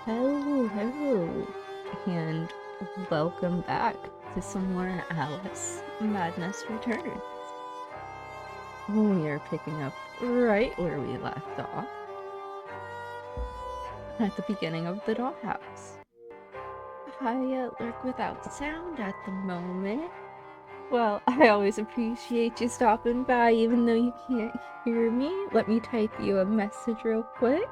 Hello, and welcome back to some more Alice Madness Returns. We are picking up right where we left off, at the beginning of the Dollhouse. I lurk without sound at the moment. Well, I always appreciate you stopping by even though you can't hear me. Let me type you a message real quick.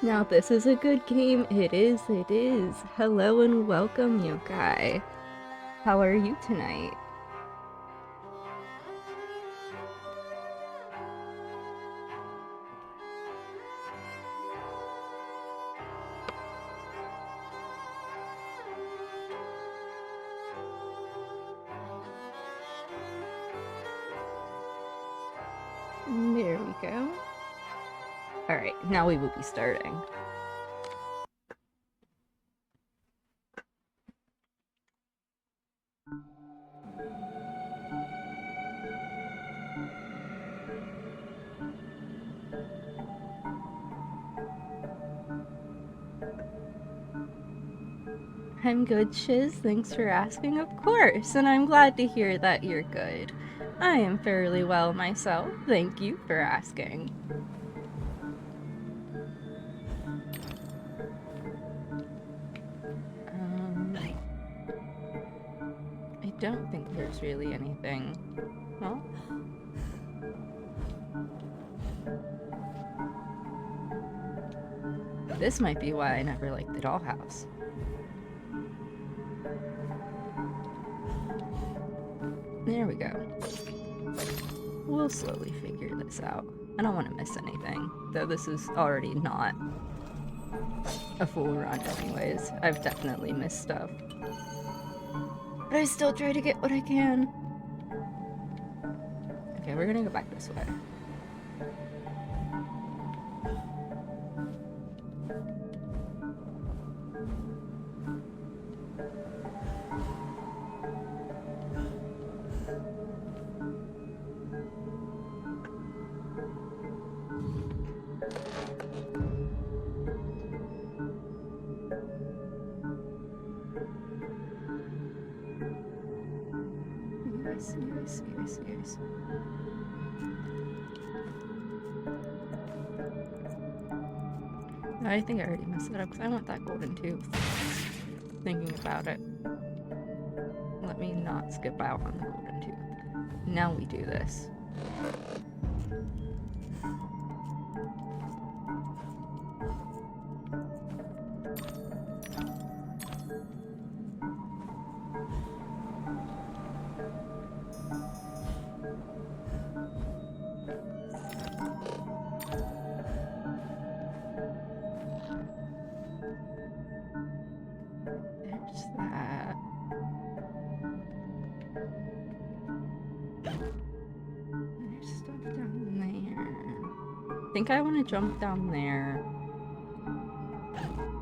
Now this is a good game. It is. Hello and welcome, you guy. How are you tonight? There we go. Alright, now we will be starting. I'm good, Shiz. Thanks for asking, of course, and I'm glad to hear that you're good. I am fairly well myself. Thank you for asking. I don't think there's really anything. Well, this might be why I never liked the Dollhouse. There we go. We'll slowly figure this out. I don't want to miss anything, though this is already not a full run anyways. I've definitely missed stuff. But I still try to get what I can. Okay, we're gonna go back this way. Yes. I think I already messed it up because I want that golden tooth. Thinking about it. Let me not skip out on the golden tooth. Now we do this. There's that. There's stuff down there. I think I want to jump down there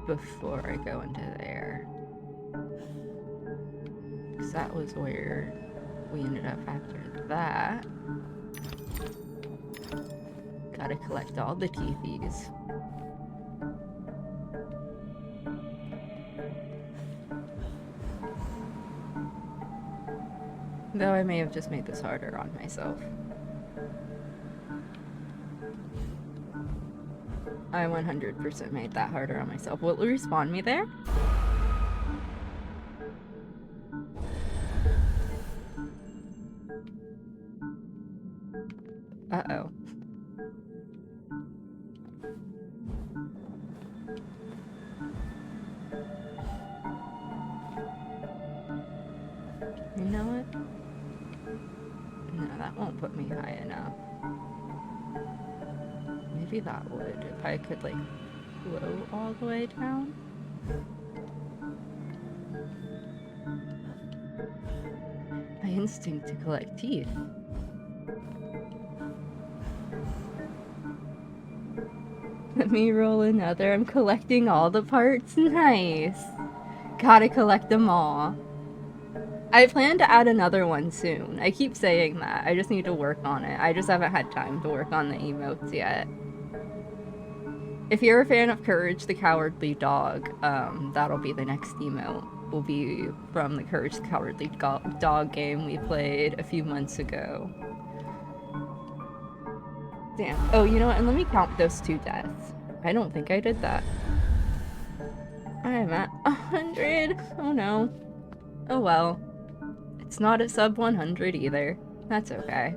before I go into there. Because that was where we ended up after that. Gotta collect all the teethies. Though I may have just made this harder on myself. I 100% made that harder on myself. Will it respawn me there? Uh-oh. You know what? No, that won't put me high enough. Maybe that would, if I could, like, flow all the way down? My instinct to collect teeth. Let me roll another. I'm collecting all the parts. Nice. Gotta collect them all. I plan to add another one soon. I keep saying that. I just need to work on it. I just haven't had time to work on the emotes yet. If you're a fan of Courage the Cowardly Dog, that'll be the next emote. Will be from the Courage the Cowardly Dog game we played a few months ago. Damn. Oh, you know what? And let me count those 2 deaths. I don't think I did that. I am at 100. Oh no. Oh well. It's not a sub 100 either. That's okay.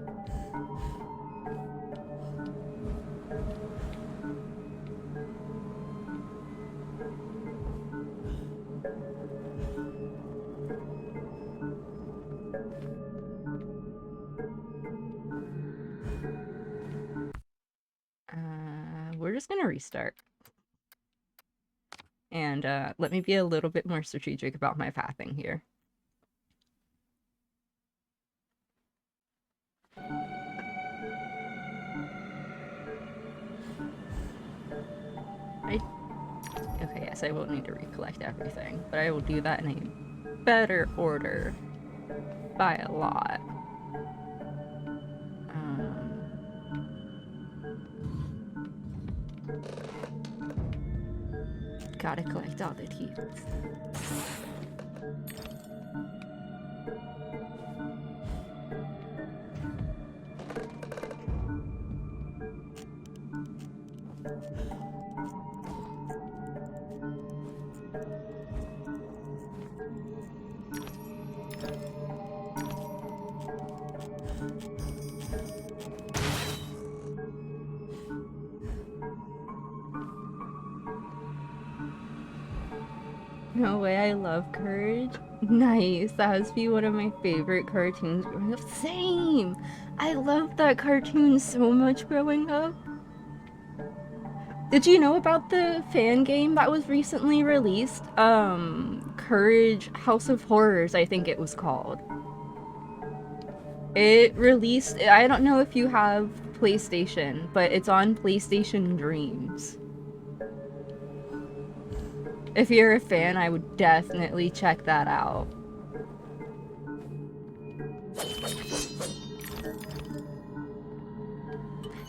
We're just gonna restart. And let me be a little bit more strategic about my pathing here. Okay, yes, I will need to recollect everything, but I will do that in a better order by a lot. Gotta collect all the teeth. No way, I love Courage. Nice, that has to be one of my favorite cartoons growing up. Same! I loved that cartoon so much growing up. Did you know about the fan game that was recently released? Courage House of Horrors, I think it was called. It released, I don't know if you have PlayStation, but it's on PlayStation Dreams. If you're a fan, I would definitely check that out.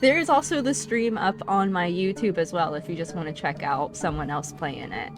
There is also the stream up on my YouTube as well if you just want to check out someone else playing it.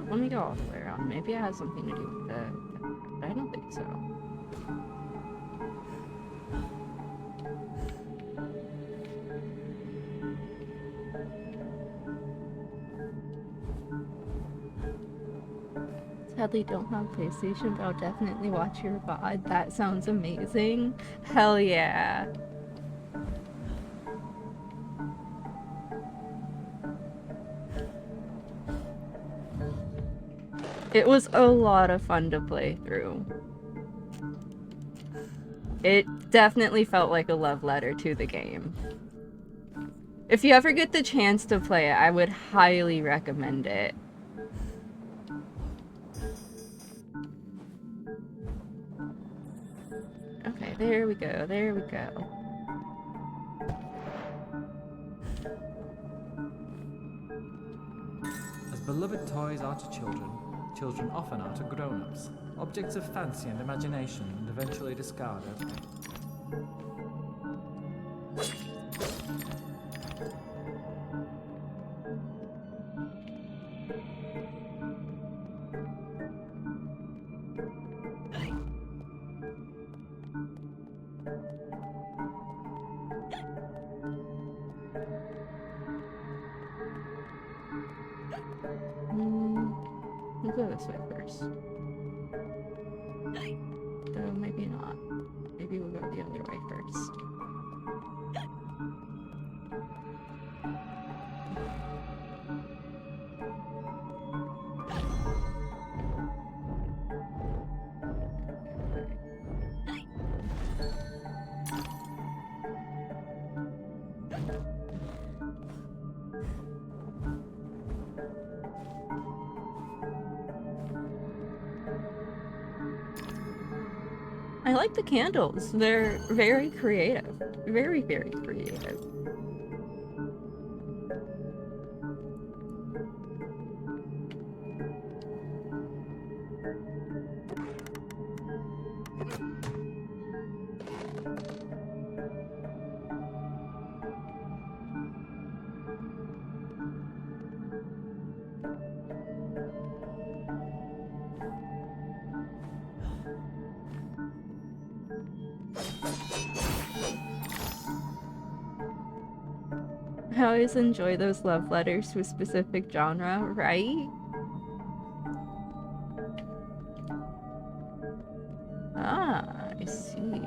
Let me go all the way around. Maybe it has something to do with the... But I don't think so. Sadly don't have PlayStation, but I'll definitely watch your VOD. That sounds amazing. Hell yeah. It was a lot of fun to play through. It definitely felt like a love letter to the game. If you ever get the chance to play it, I would highly recommend it. Okay, there we go, there we go. As beloved toys are to children, children often are to grown-ups, objects of fancy and imagination and eventually discarded. We'll go this way first. Though maybe not. Maybe we'll go the other way first. I like the candles. They're very creative. Very, very creative. I always enjoy those love letters to a specific genre, right? Ah, I see.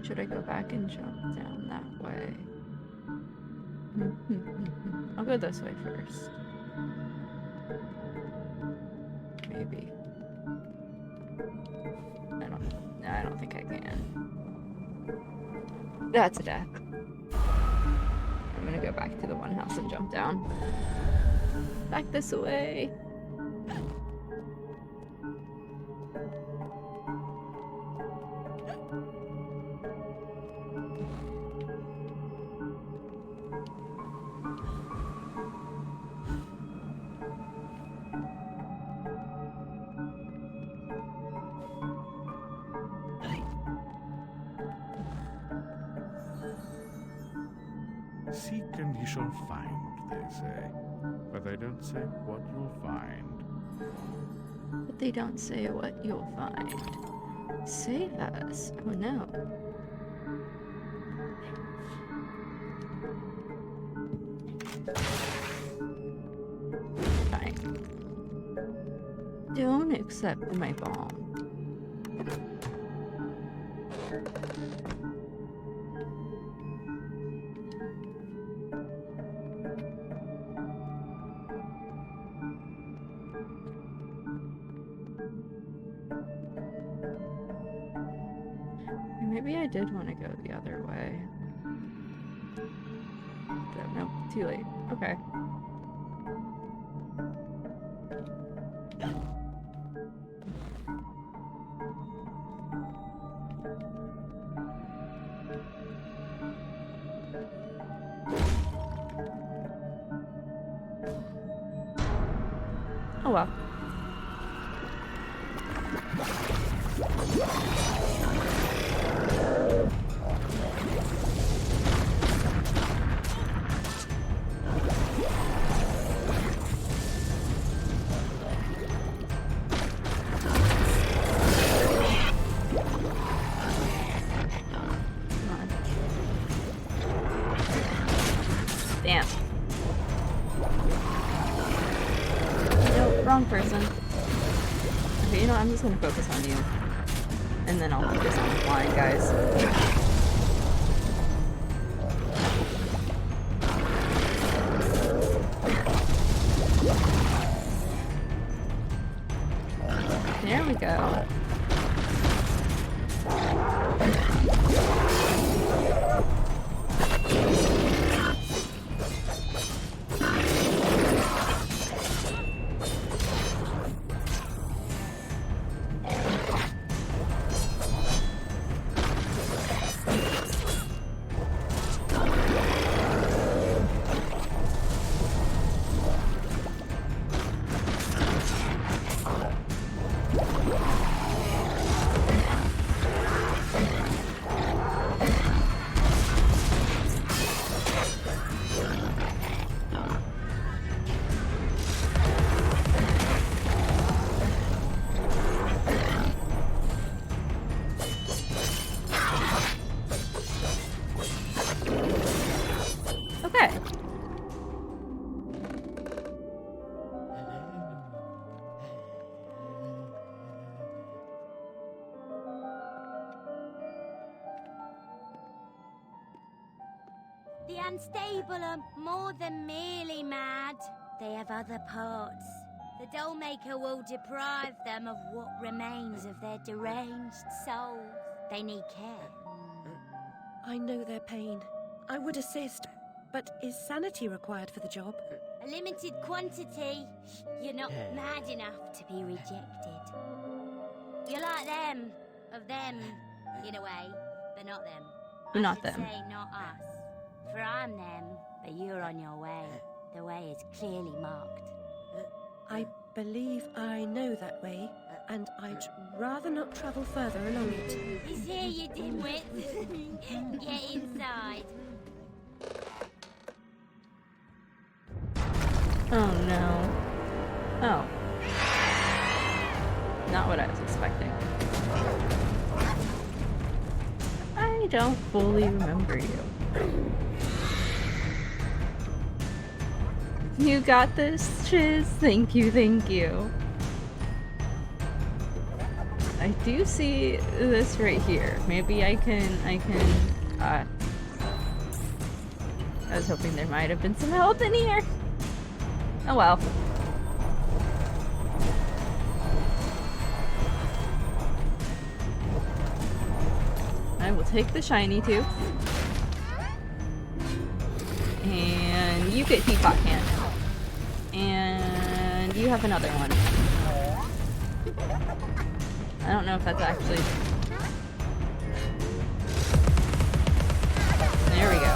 Should I go back and jump down that way? I'll go this way first. Maybe. I don't think I can. That's a death. I'm gonna go back to the one house and jump down. Back this way. Seek and ye shall find, they say, but they don't say what you'll find. But they don't say what you'll find. Save us. Oh no. Fine. Don't accept my bomb. Maybe I did want to go the other way. No, too late. Okay. Oh well. Damn. Nope. wrong person. Okay, you know, I'm just gonna focus on you. And then I'll focus on the flying guys. There we go. Okay. The unstable are more than merely mad. They have other parts. The Dollmaker will deprive them of what remains of their deranged souls. They need care. I know their pain. I would assist, but is sanity required for the job? A limited quantity. You're not mad enough to be rejected. You're like them. Of them, in a way, but not them. Not I should them. say not us. For I'm them, but you're on your way. The way is clearly marked. I believe I know that way, and I'd rather not travel further along it. He's here, you dimwit. Get inside. Oh no. Oh. Not what I was expecting. I don't fully remember you. You got this, Chiz. Thank you, thank you. I do see this right here. Maybe I can, I was hoping there might have been some help in here. Oh well. I will take the shiny too. And you get Teapot Can. And you have another one. I don't know if that's actually... There we go.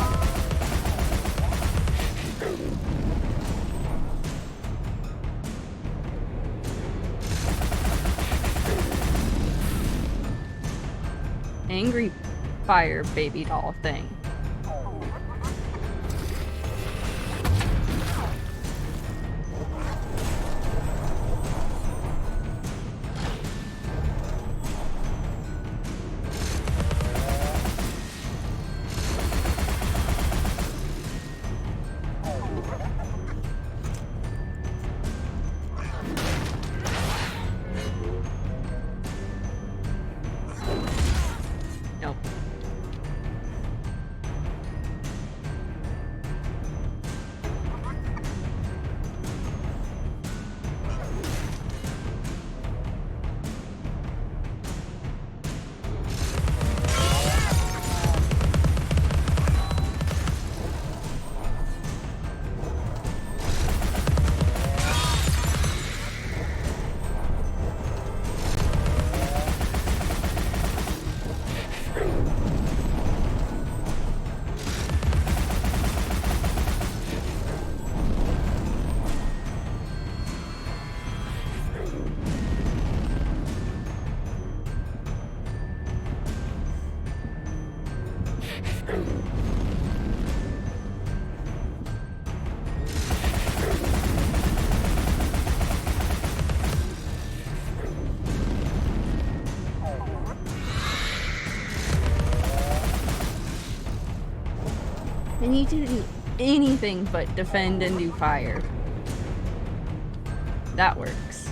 Angry fire baby doll thing. Nope. I need to do anything but defend and do fire. That works.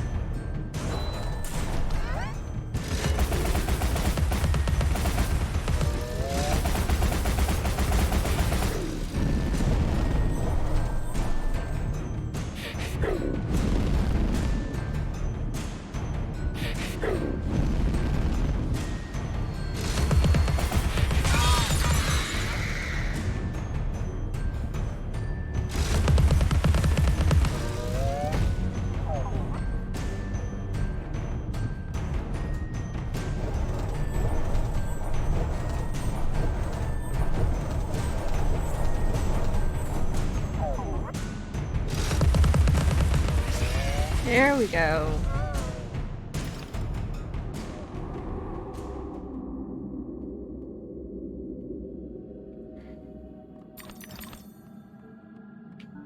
There we go.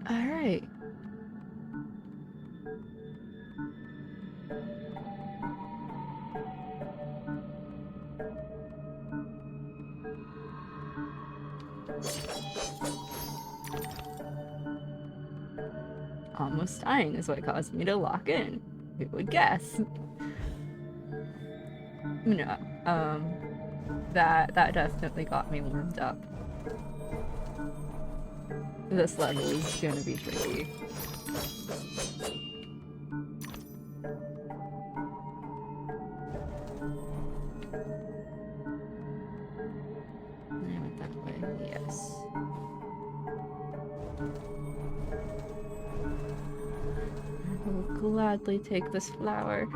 All right. Almost dying is what caused me to lock in. Who would guess? No, that definitely got me warmed up. This level is gonna be tricky. I went that way, yes. I will gladly take this flower.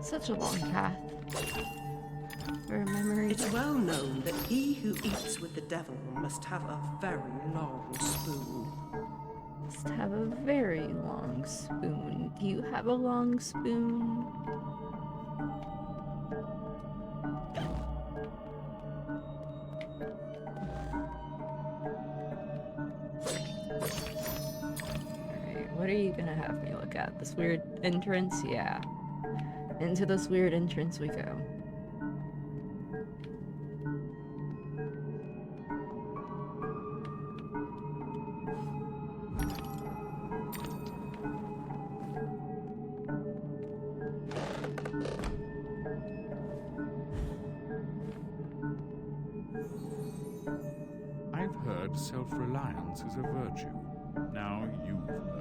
Such a long path. For a memory. It's well known that he who eats with the devil must have a very long spoon. Must have a very long spoon. Do you have a long spoon? Alright, what are you gonna have me look at? This weird entrance? Yeah. Into this weird entrance we go. I've heard self-reliance is a virtue. Now you've heard it.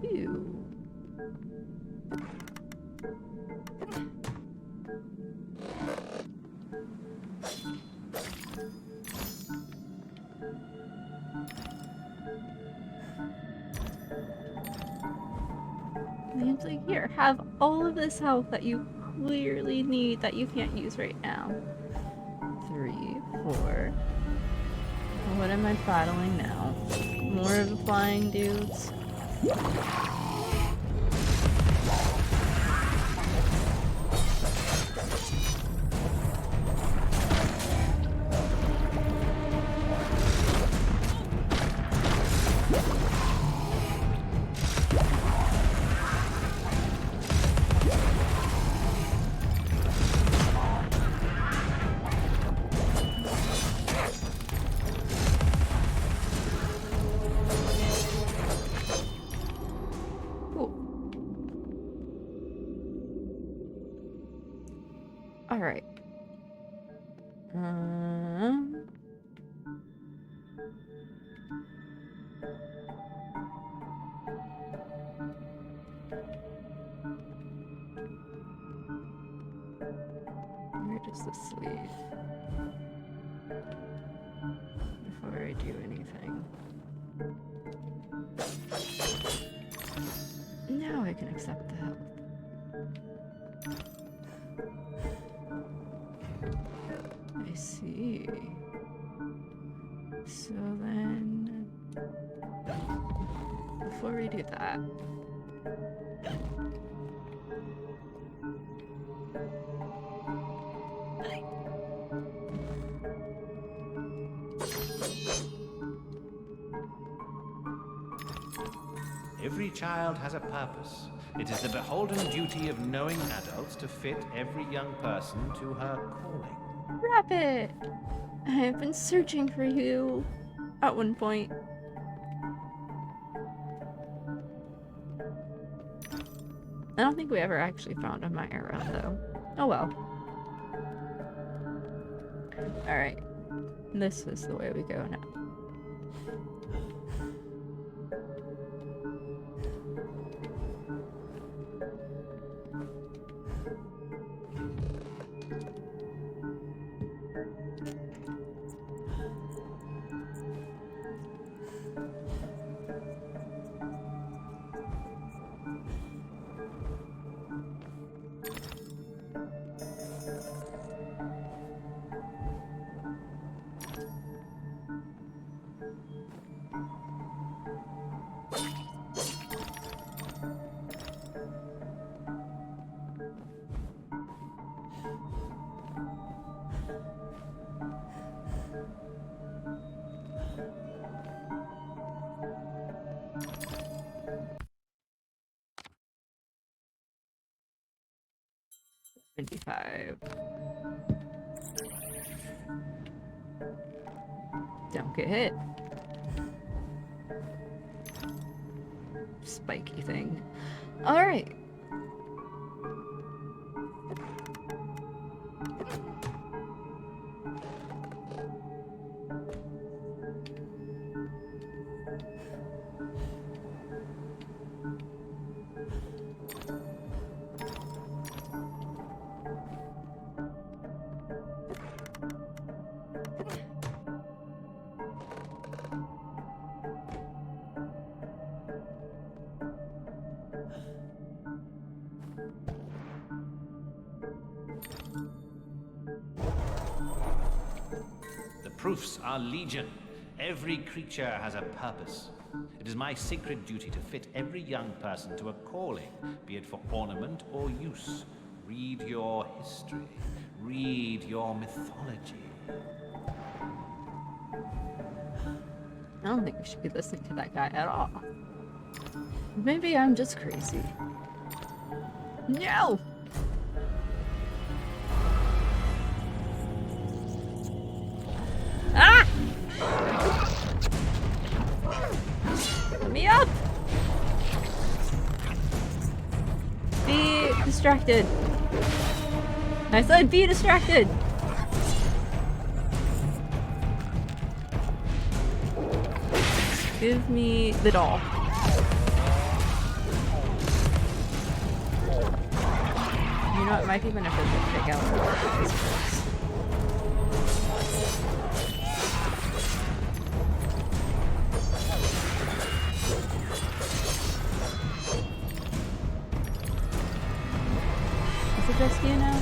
Ew. Seems like here, have all of this health that you clearly need that you can't use right now. 3, 4. What am I battling now? More of the flying dudes? Alright. Um, where does this leave? Before I do anything. Now I can accept the help. I see. So then, before we do that, Every child has a purpose. It is the beholden duty of knowing adults to fit every young person to her calling. Rabbit! I have been searching for you at one point. I don't think we ever actually found a Myra, though. Oh well. Alright. This is the way we go now. $25. Don't get hit. Spiky thing. Alright. The proofs are legion. Every creature has a purpose. It is my sacred duty to fit every young person to a calling, be it for ornament or use. Read your history. Read your mythology. I don't think we should be listening to that guy at all. Maybe I'm just crazy. No! Ah! Let me up! Be distracted. I said be distracted! Give me the doll. You know, it might be beneficial to take out more guys first. Is it just you now?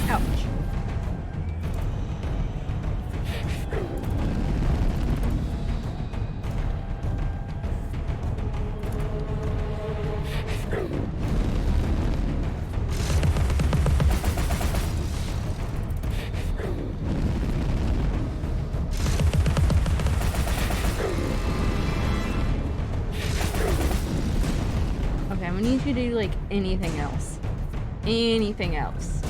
Ouch. need you to do, like, anything else. Anything else.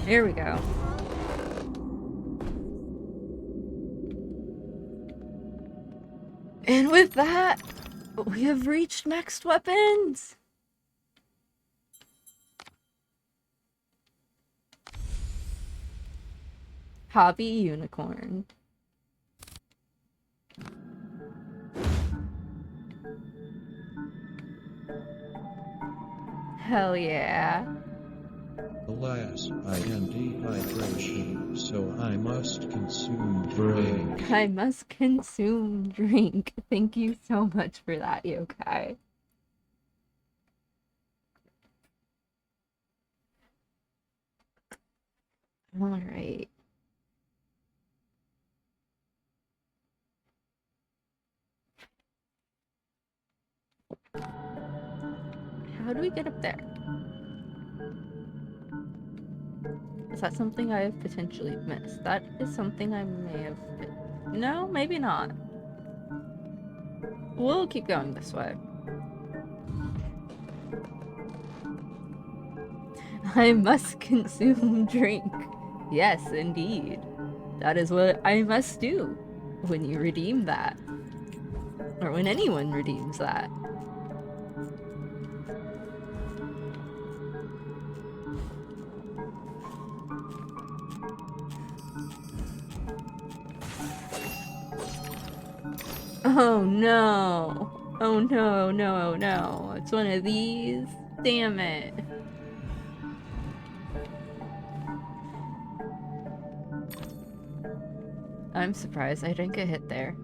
There we go. And with that, we have reached next weapons! Hobby Unicorn. Hell yeah. Alas, I am dehydration, so I must consume drink. I must consume drink. Thank you so much for that, yokai. Alright. How do we get up there? Is that something I have potentially missed? That is something I may have... No, maybe not. We'll keep going this way. I must consume drink. Yes, indeed. That is what I must do when you redeem that. Or when anyone redeems that. Oh no! Oh no, no, no. It's one of these. Damn it. I'm surprised I didn't get hit there.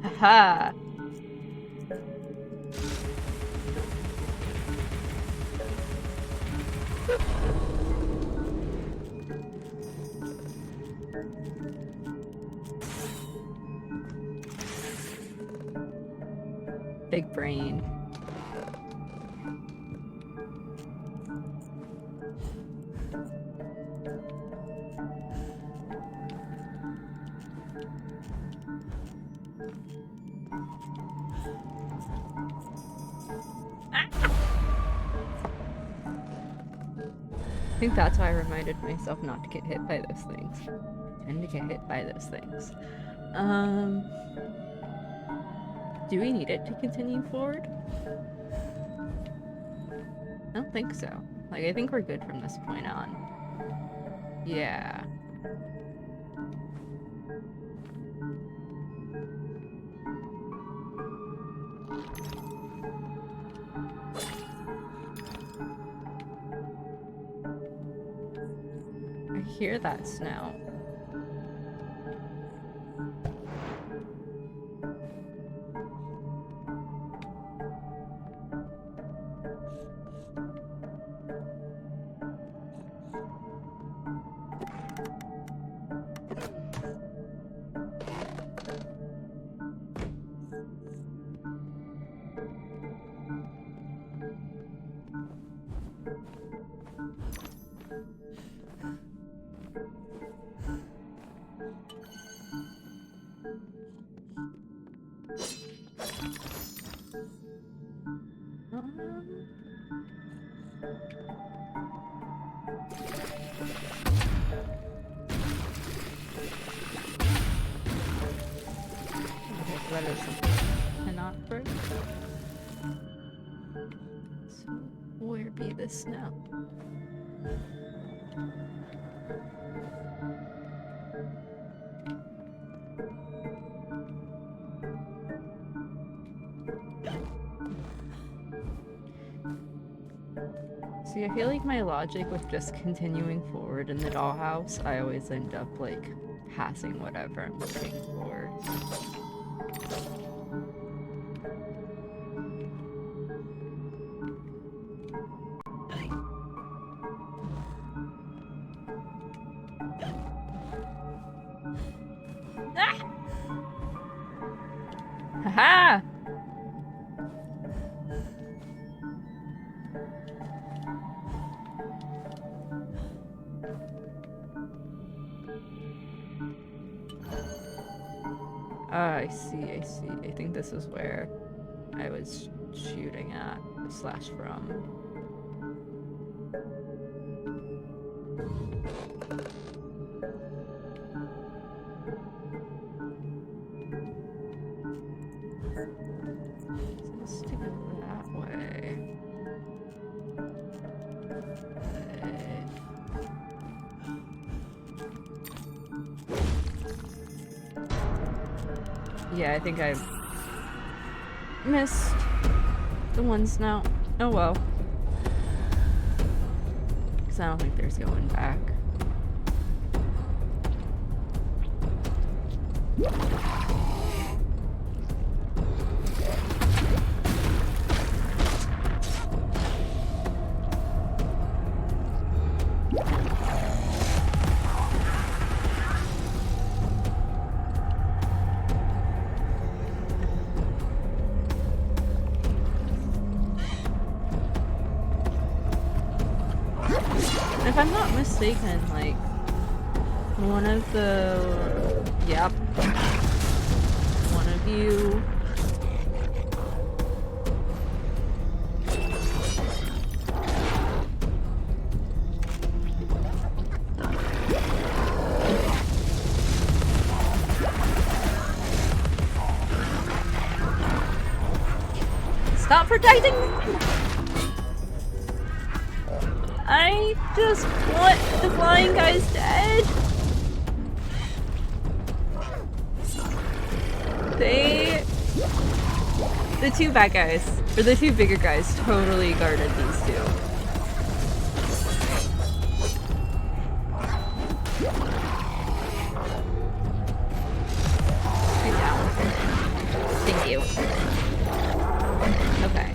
Haha! Big brain. I think that's why I reminded myself not to get hit by those things. I tend to get hit by those things. Do we need it to continue forward? I don't think so. Like, I think we're good from this point on. Yeah. I hear that snow. that is something I cannot break. So, where be this now? See, I feel like my logic with just continuing forward in the dollhouse, I always end up, like, passing whatever I'm looking for. Ah! Haha! I see, I see. I think this is where I was shooting at, slash from. So let's take it that way. Okay. Yeah, I think I've missed the ones now. Oh well. Because I don't think there's going back. If I'm not mistaken, like, one of the... Yep. One of you... Stop protecting me! I just want the flying guys dead. The two bad guys, or the two bigger guys, totally guarded these two. Get down. Thank you. Okay.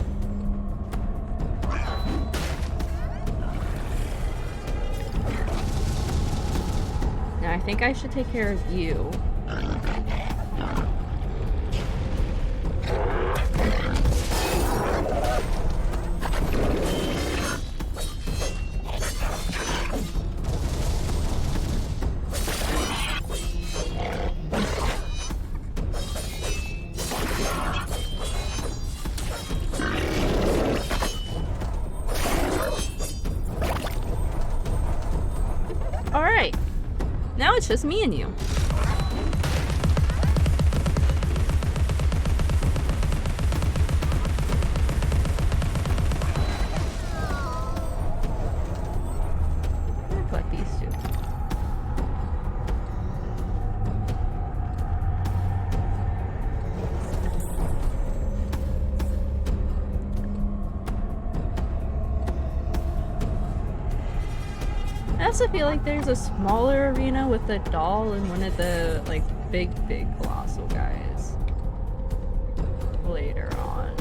Now I think I should take care of you. Alright. Now it's just me and you. I'm gonna collect these two. I also feel like there's a smaller arena with a doll and one of the, like, big colossal guys later on.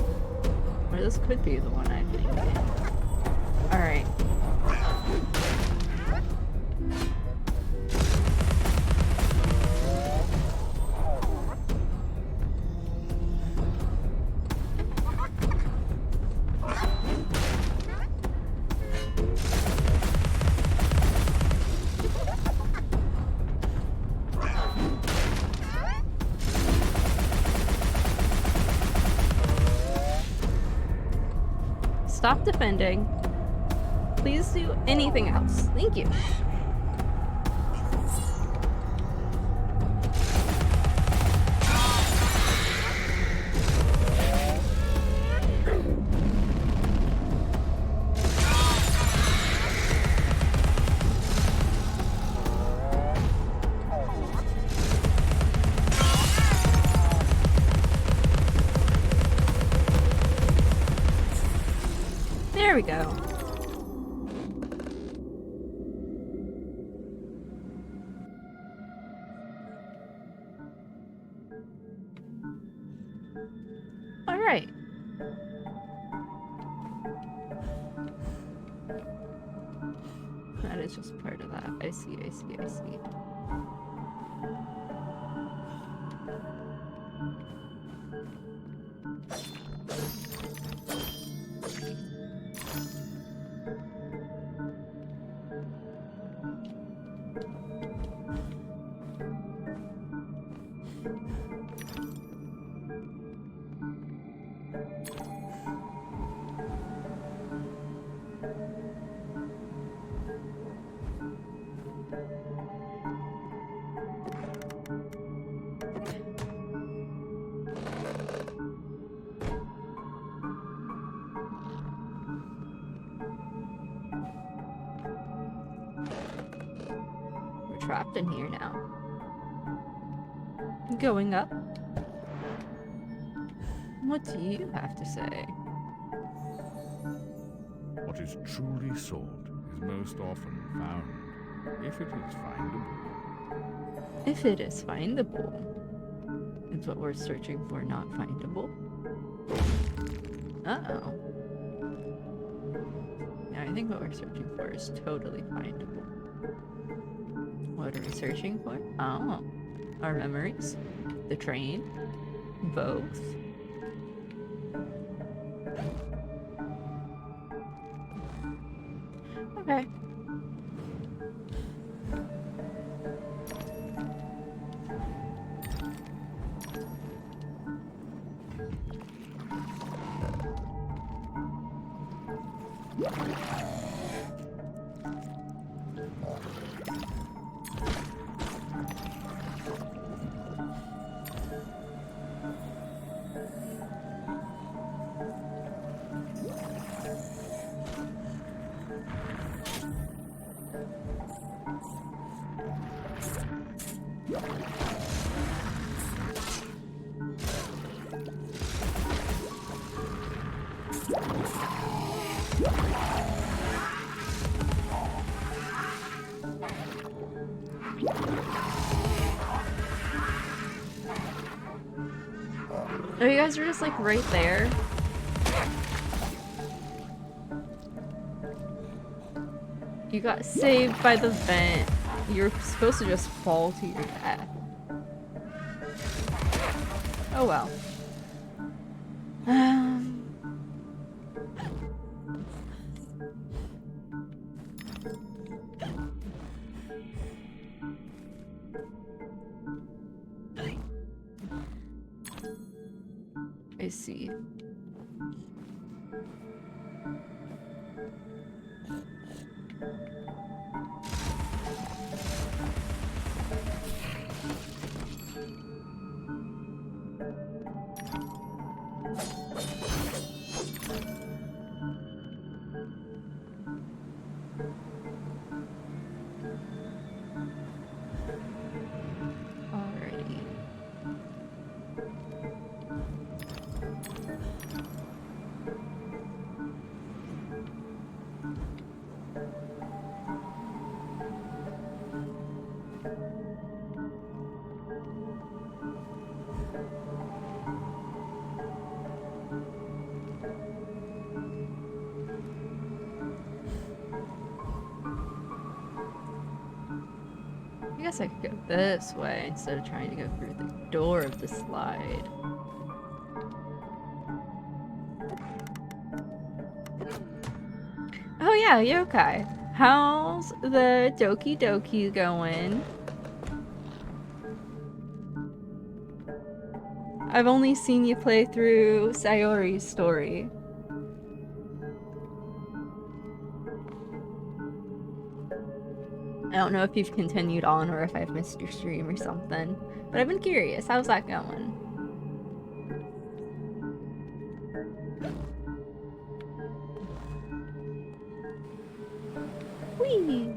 Or this could be the one I think. Alright. Stop defending. Please do anything else. Thank you. There we go. All right. That is just part of that. I see. We're trapped in here now. Going up. What do you have to say? What is truly sought is most often found, if it is findable. If it is findable. It's what we're searching for, not findable. Uh-oh. Yeah, I think what we're searching for is totally findable. What are we searching for? Oh. Our memories? The train? Both? Okay. Oh, you guys are just like right there. You got saved by the vent. You're supposed to just fall to your death. Oh well. I see. Alrighty. I guess I could go this way instead of trying to go through the door of the slide. Oh yeah, yokai. How's the Doki Doki going? I've only seen you play through Sayori's story. I don't know if you've continued on or if I've missed your stream or something, but I've been curious. How's that going? Whee!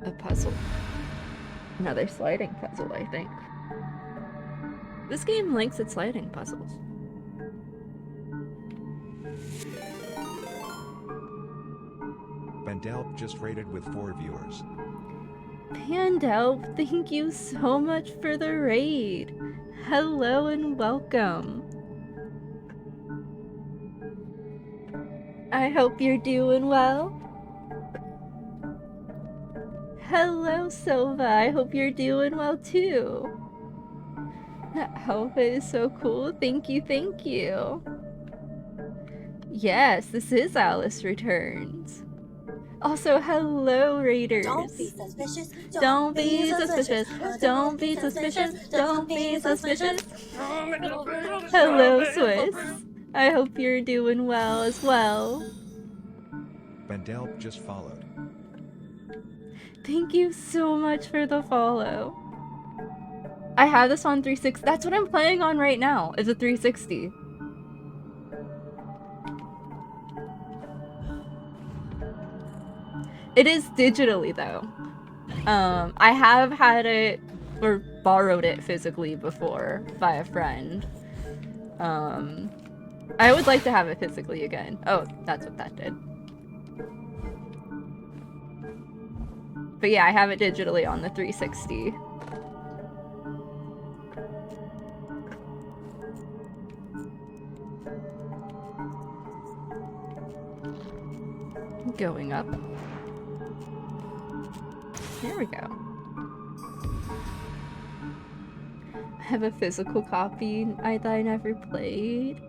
a puzzle. Another sliding puzzle, I think. This game likes its sliding puzzles. Vandelp just rated with 4 viewers. Pandelp, thank you so much for the raid. Hello and welcome. I hope you're doing well. Hello, Silva. I hope you're doing well too. That outfit is so cool. Thank you, thank you. Yes, this is Alice Returns. Also, hello, Raiders. Don't be suspicious. Don't be suspicious. Don't be suspicious. Don't be suspicious. Hello, Swiss. I hope you're doing well as well. Vandelp just followed. Thank you so much for the follow. I have this on 360. That's what I'm playing on right now, is a 360. It is digitally though. I have had it or borrowed it physically before by a friend. I would like to have it physically again. Oh, that's what that did. But yeah, I have it digitally on the 360. Going up. There we go. I have a physical copy that I never played.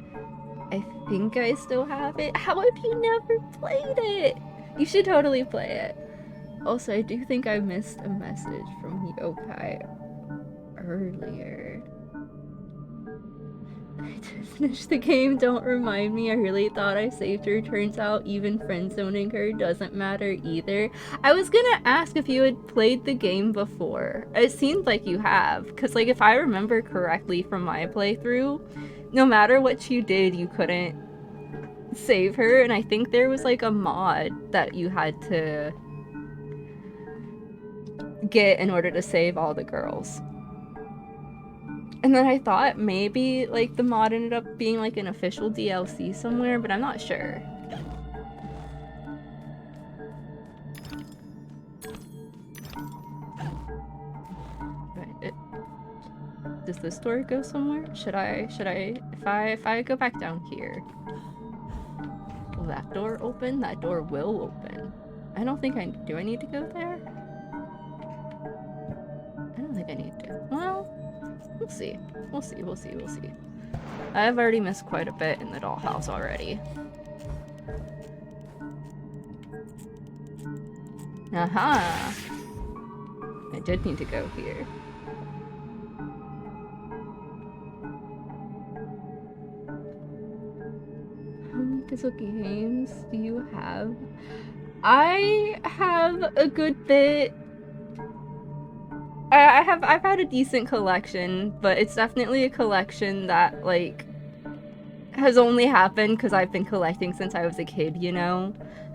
I think I still have it. How have you never played it? You should totally play it. Also, I do think I missed a message from Yokai earlier. I did finish the game, don't remind me. I really thought I saved her. Turns out even friend-zoning her doesn't matter either. I was gonna ask if you had played the game before. It seemed like you have, because like if I remember correctly from my playthrough, no matter what you did, you couldn't save her, and I think there was like a mod that you had to get in order to save all the girls. And then I thought maybe like the mod ended up being like an official DLC somewhere, but I'm not sure. Right, does this door go somewhere? Should I if I go back down here, will that door open? That door will open. I don't think do I need to go there? I don't think I need to. Well, we'll see. We'll see. We'll see. We'll see. I've already missed quite a bit in the dollhouse already. Aha! I did need to go here. How many physical games do you have? I have a good bit. I've had a decent collection, but it's definitely a collection that like has only happened because I've been collecting since I was a kid, you know?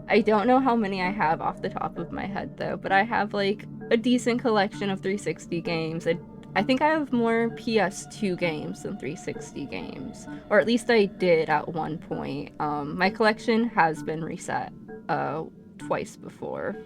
I don't know how many I have off the top of my head though, but I have like a decent collection of 360 games. I think I have more PS2 games than 360 games, or at least I did at one point. My collection has been reset twice before.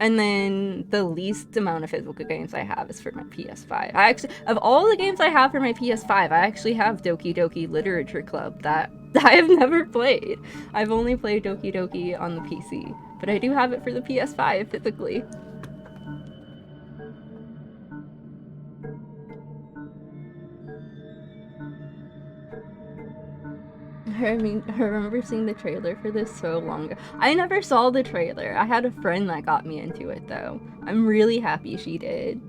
And then the least amount of physical games I have is for my PS5. I actually, of all the games I have for my PS5, I actually have Doki Doki Literature Club that I have never played. I've only played Doki Doki on the PC, but I do have it for the PS5 physically. I mean, I remember seeing the trailer for this so long ago. I never saw the trailer. I had a friend that got me into it, though. I'm really happy she did.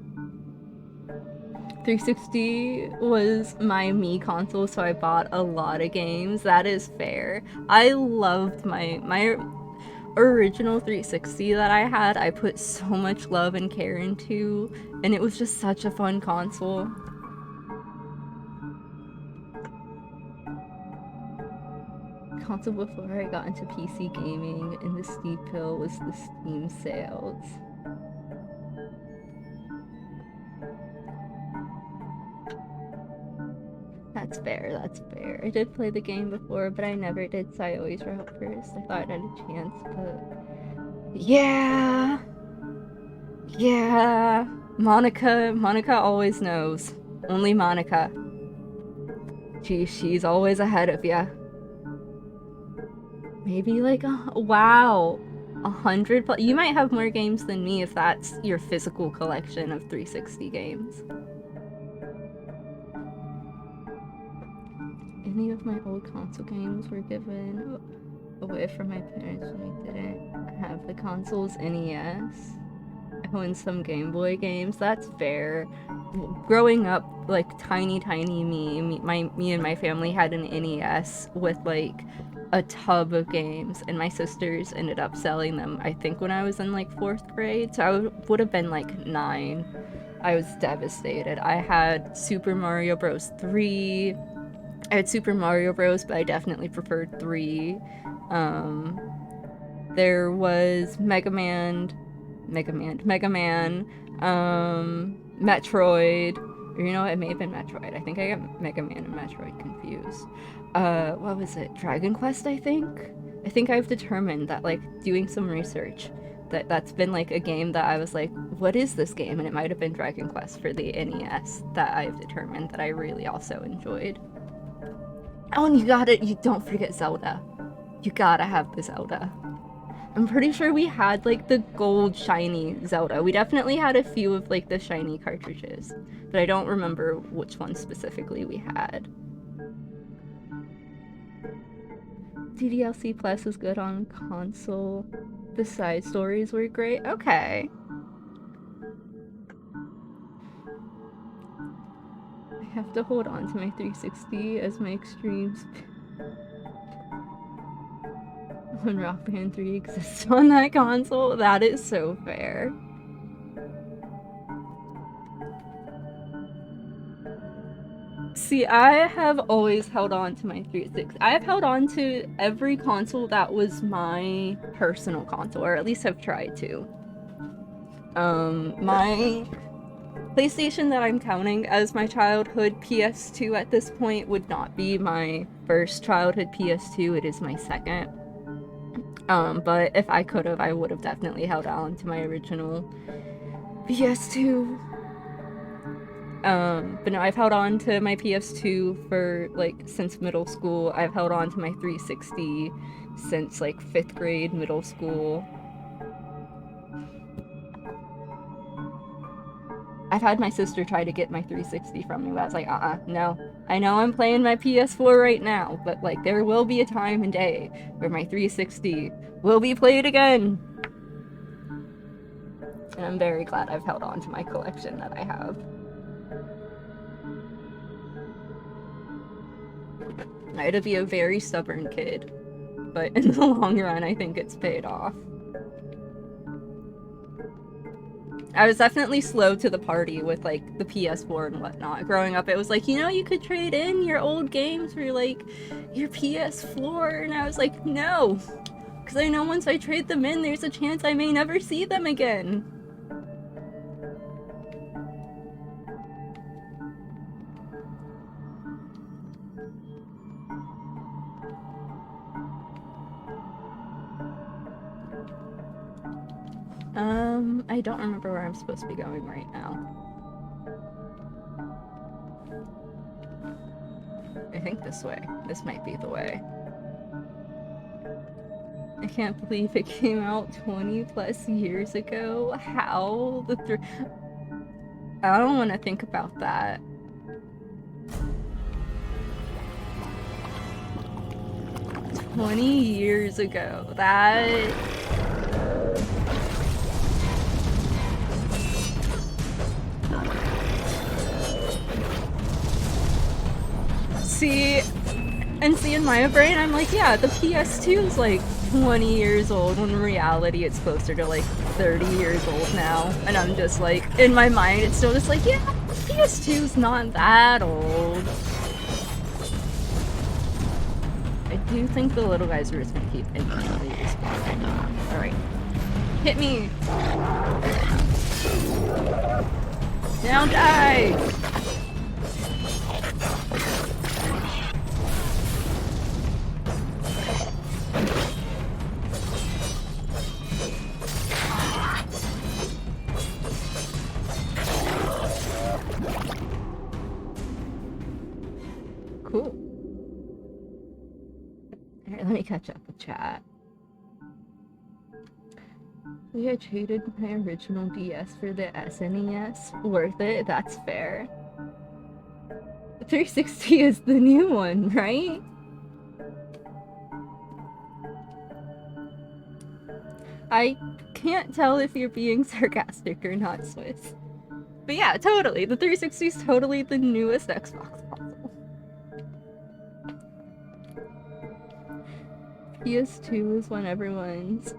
360 was my me console, so I bought a lot of games. That is fair. I loved my original 360 that I had. I put so much love and care into, and it was just such a fun console. console before I got into PC gaming, and the steep hill was the Steam sales. That's fair, that's fair. I did play the game before, but I never did, so I always wrote first. I thought I had a chance, but... Yeah! Yeah! Monica always knows. Only Monica. She's always ahead of ya. Maybe like, wow! 100 plus. You might have more games than me if that's your physical collection of 360 games. Any of my old console games were given away from my parents when I didn't have the console's NES. I owned some Game Boy games, that's fair. Growing up, like tiny me and my family had an NES with like a tub of games, and my sisters ended up selling them, I think when I was in like 4th grade, so I would have been like 9. I was devastated. I had Super Mario Bros. 3. I had Super Mario Bros., but I definitely preferred 3. There was Mega Man, Metroid, or you know what, it may have been Metroid. I think I got Mega Man and Metroid confused. What was it? Dragon Quest, I think? I think I've determined that, like, doing some research, that's been, like, a game that I was like, what is this game? And it might have been Dragon Quest for the NES that I've determined that I really also enjoyed. Oh, and you don't forget Zelda. You gotta have the Zelda. I'm pretty sure we had, like, the gold shiny Zelda. We definitely had a few of, like, the shiny cartridges, but I don't remember which one specifically we had. DDLC Plus is good on console. The side stories were great. Okay. I have to hold on to my 360 as my extremes. When Rock Band 3 exists on that console, that is so fair. See, I have always held on to my 360. I have held on to every console that was my personal console, or at least have tried to. My PlayStation that I'm counting as my childhood PS2 at this point would not be my first childhood PS2, it is my second. But if I could have, I would have definitely held on to my original PS2. But no, I've held on to my PS2 for, like, since middle school. I've held on to my 360 since, like, 5th grade, middle school. I've had my sister try to get my 360 from me, but I was like, no. I know I'm playing my PS4 right now, but, like, there will be a time and day where my 360 will be played again. And I'm very glad I've held on to my collection that I have. I had to be a very stubborn kid, but in the long run, I think it's paid off. I was definitely slow to the party with, like, the PS4 and whatnot. Growing up, it was like, you know, you could trade in your old games for, like, your PS4, and I was like, no! Because I know once I trade them in, there's a chance I may never see them again. I don't remember where I'm supposed to be going right now. I think this way. This might be the way. I can't believe it came out 20 plus years ago. How? I don't want to think about that. "20 years ago. That... See, in my brain, I'm like, yeah, the PS2 is like 20 years old, when in reality it's closer to like 30 years old now. And I'm just like, in my mind, it's still just like, yeah, the PS2's not that old. I do think the little guys are just gonna keep infinitely respawning. Alright. Hit me! Now die! Cool. Alright, let me catch up with chat. We had traded my original DS for the SNES. Worth it, that's fair. 360 is the new one, right? I can't tell if you're being sarcastic or not, Swiss. But yeah, totally. The 360 is totally the newest Xbox console. PS2 is one everyone's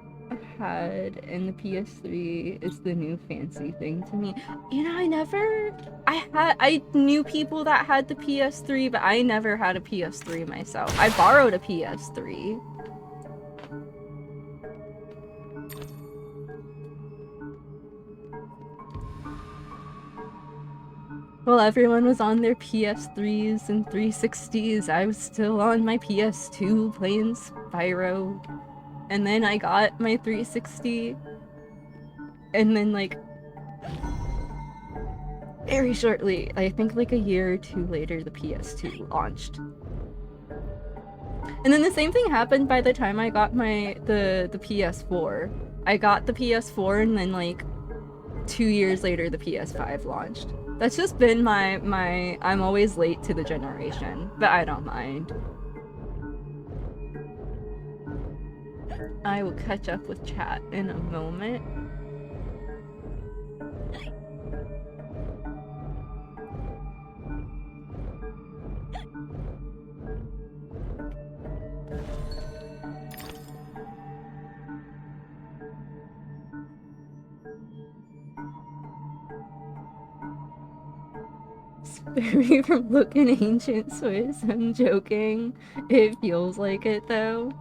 had, and the PS3 is the new fancy thing to me. You know, I knew people that had the PS3, but I never had a PS3 myself. I borrowed a PS3. While everyone was on their PS3s and 360s, I was still on my PS2 playing Spyro. And then I got my 360. And then, like, very shortly, I think like a year or two later, the PS2 launched. And then the same thing happened by the time I got the PS4. I got the PS4 and then like 2 years later the PS5 launched. That's just been my I'm always late to the generation, but I don't mind. I will catch up with chat in a moment. Spare me from looking ancient, Swiss. I'm joking. It feels like it though.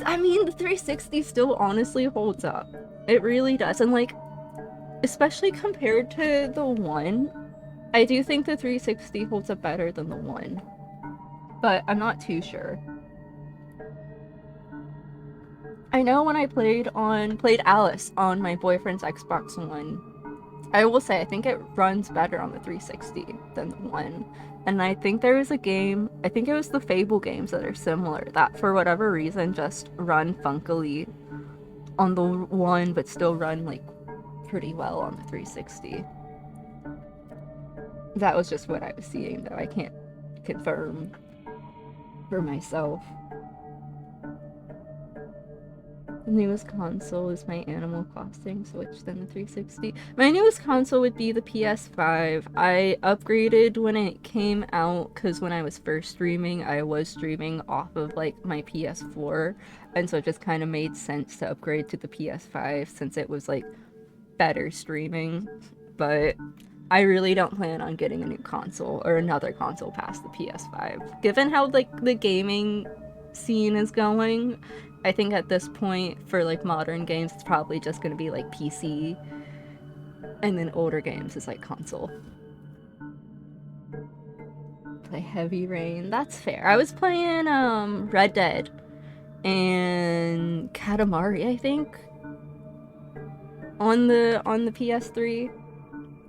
I mean, the 360 still honestly holds up. It really does. And like, especially compared to the One, I do think the 360 holds up better than the One. But I'm not too sure. I know when I played Alice on my boyfriend's Xbox One, I will say I think it runs better on the 360 than the One. And I think there was a game, I think it was the Fable games that are similar, that for whatever reason just run funkily on the One, but still run like pretty well on the 360. That was just what I was seeing, though. I can't confirm for myself. The newest console is my Animal Crossing Switch, then the 360. My newest console would be the PS5. I upgraded when it came out because when I was first streaming, I was streaming off of like my PS4, and so it just kind of made sense to upgrade to the PS5 since it was like better streaming. But I really don't plan on getting a new console or another console past the PS5. Given how like the gaming scene is going, I think at this point for like modern games it's probably just going to be like PC, and then older games is like console. Play Heavy Rain, that's fair. I was playing Red Dead and Katamari, I think, on the PS3.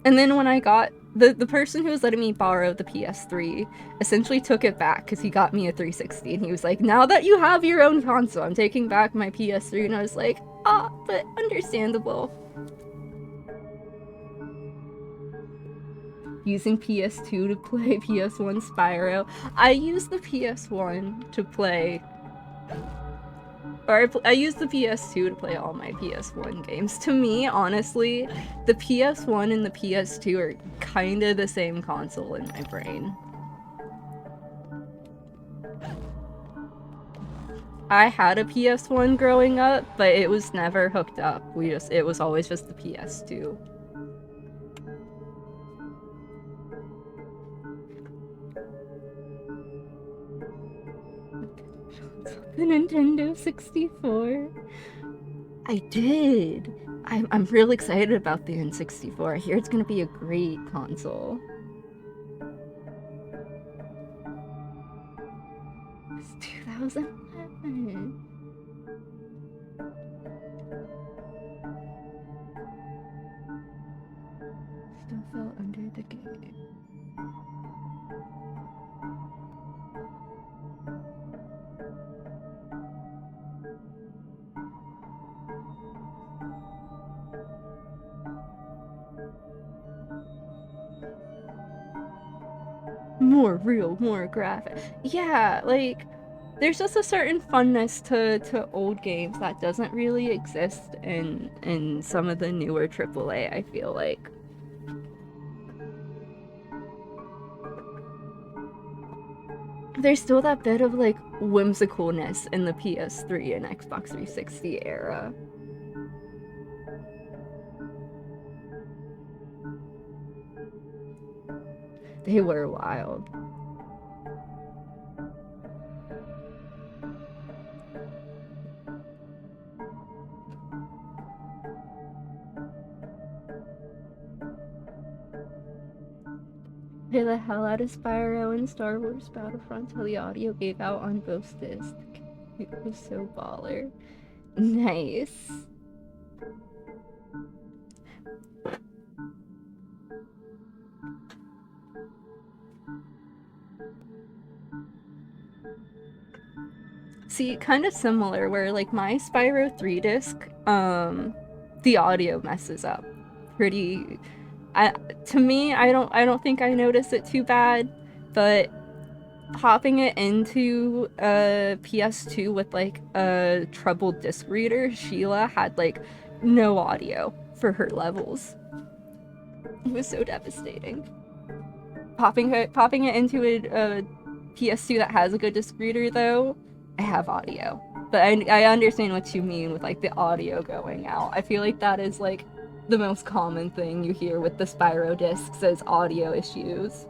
And then when I got the person who was letting me borrow the PS3 essentially took it back because he got me a 360, and he was like, now that you have your own console, I'm taking back my PS3. And I was like, but understandable. Using PS2 to play PS1 Spyro. I used the PS1 to play, or I used the PS2 to play all my PS1 games. To me, honestly, the PS1 and the PS2 are kind of the same console in my brain. I had a PS1 growing up, but it was never hooked up. It was always just the PS2. the Nintendo 64? I did. I'm real excited about the N64. I hear it's gonna be a great console. It's 2011. Still fell under the game. More real, more graphic. Yeah, like, there's just a certain funness to old games that doesn't really exist in some of the newer AAA, I feel like. There's still that bit of, like, whimsicalness in the PS3 and Xbox 360 era. They were wild. Play the hell out of Spyro and Star Wars Battlefront till the audio gave out on both discs. It was so baller. Nice. See, kind of similar, where like my Spyro 3 disc, the audio messes up pretty. To me, I don't think I noticed it too bad, but popping it into a PS2 with like a treble disc reader, Sheila had like no audio for her levels. It was so devastating. Popping it into a PS2 that has a good disc reader though, I have audio. But I understand what you mean with like the audio going out. I feel like that is like the most common thing you hear with the Spyro discs is audio issues.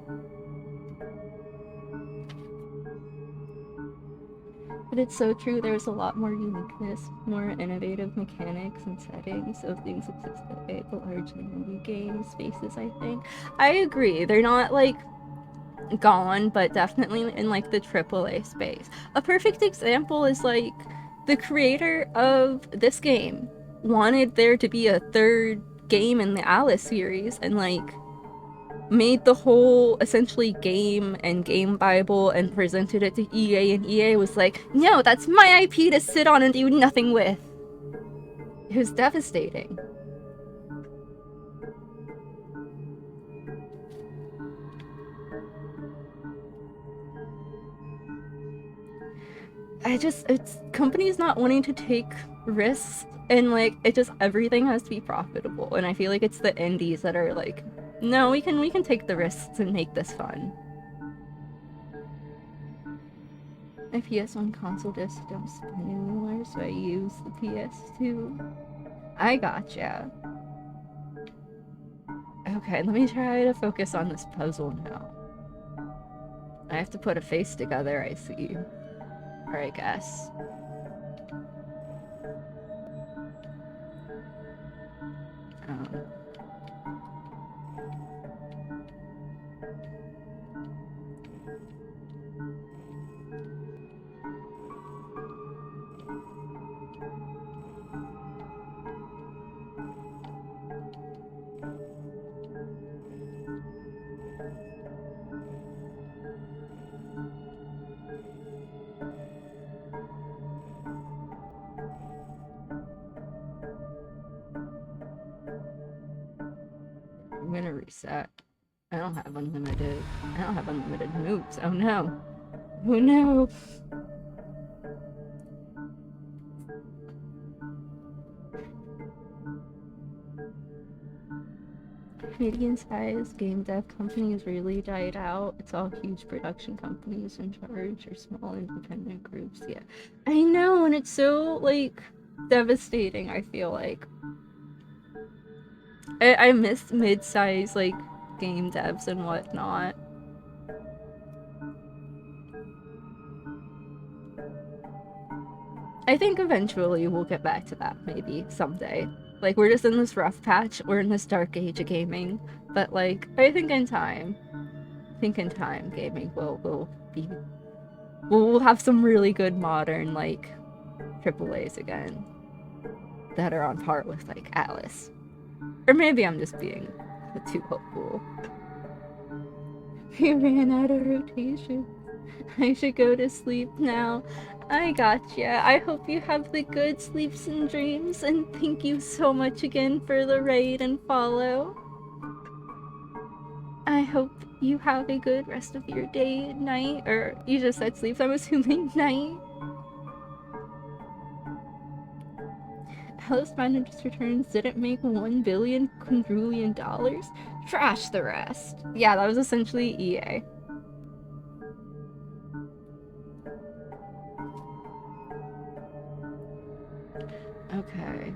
But it's so true, there's a lot more uniqueness, more innovative mechanics and settings of things exist today, but largely indie game spaces, I think. I agree, they're not like gone, but definitely in like the AAA space. A perfect example is like the creator of this game wanted there to be a third game in the Alice series and like made the whole essentially game and game bible and presented it to EA, and EA was like, no, that's my IP to sit on and do nothing with. It was devastating. It's companies not wanting to take risks, and like it just everything has to be profitable, and I feel like it's the indies that are like, no, we can take the risks and make this fun. My PS1 console discs don't spin anymore, so I use the PS2. I gotcha. Okay, let me try to focus on this puzzle now. I have to put a face together, I see. Or I guess. I'm gonna reset. I don't have unlimited moves. Oh no. Oh no. Medium-sized game dev companies really died out. It's all huge production companies in charge or small independent groups. Yeah, I know, and it's so like devastating. I feel like I miss mid-sized like game devs and whatnot. I think eventually we'll get back to that, maybe someday. Like, we're just in this rough patch, we're in this dark age of gaming, but like, I think in time, gaming will be, we'll have some really good modern, like, AAAs again, that are on par with, like, Atlas. Or maybe I'm just being too hopeful. We ran out of rotation. I should go to sleep now. I gotcha. I hope you have the good sleeps and dreams, and thank you so much again for the raid and follow. I hope you have a good rest of your day, night, or you just said sleeps, I'm assuming night. Alice Manager's Returns didn't make $1 billion quadrillion dollars? Trash the rest. Yeah, that was essentially EA. Okay,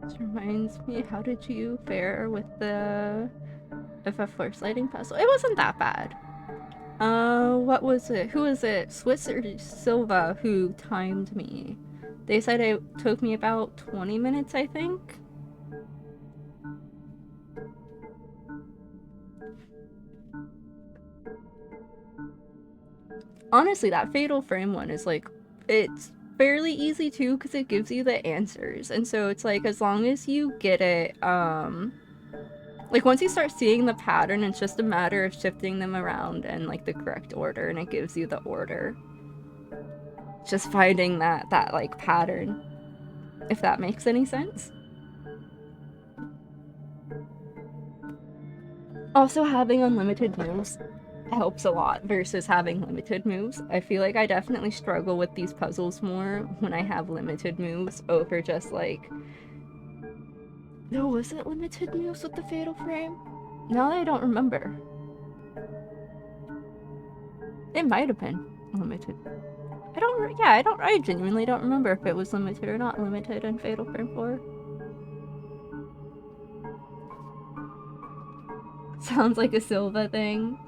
this reminds me, how did you fare with the FF Force lighting puzzle? It wasn't that bad. What was it? Who was it? Swiss or Silva who timed me. They said it took me about 20 minutes, I think. Honestly, that Fatal Frame one is like, it's fairly easy too because it gives you the answers. And so it's like, as long as you get it, like once you start seeing the pattern, it's just a matter of shifting them around in like the correct order, and it gives you the order. Just finding that like pattern, if that makes any sense. Also, having unlimited moves helps a lot versus having limited moves. I feel like I definitely struggle with these puzzles more when I have limited moves over just like... No, was it limited moves with the Fatal Frame? Now that I don't remember. It might have been limited. I genuinely don't remember if it was limited or not limited in Fatal Frame 4. Sounds like a Silva thing.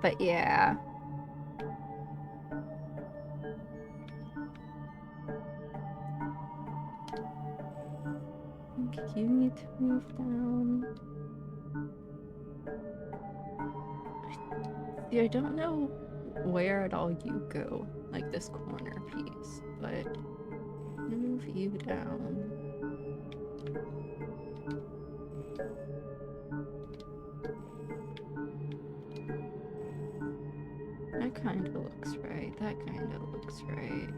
But yeah. I think you need to move down. I don't know where at all you go, like this corner piece, but move you down. That kind of looks right. That kind of looks right.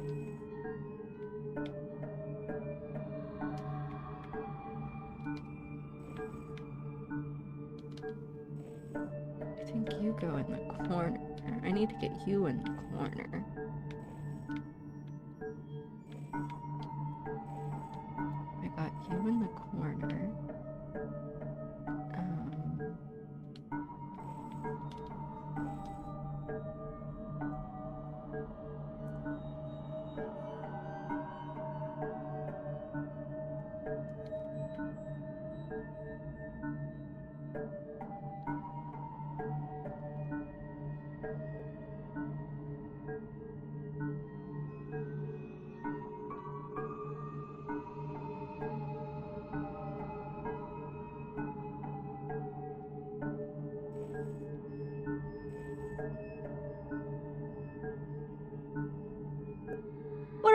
I think you go in the corner. I need to get you in the corner. I got you in the corner.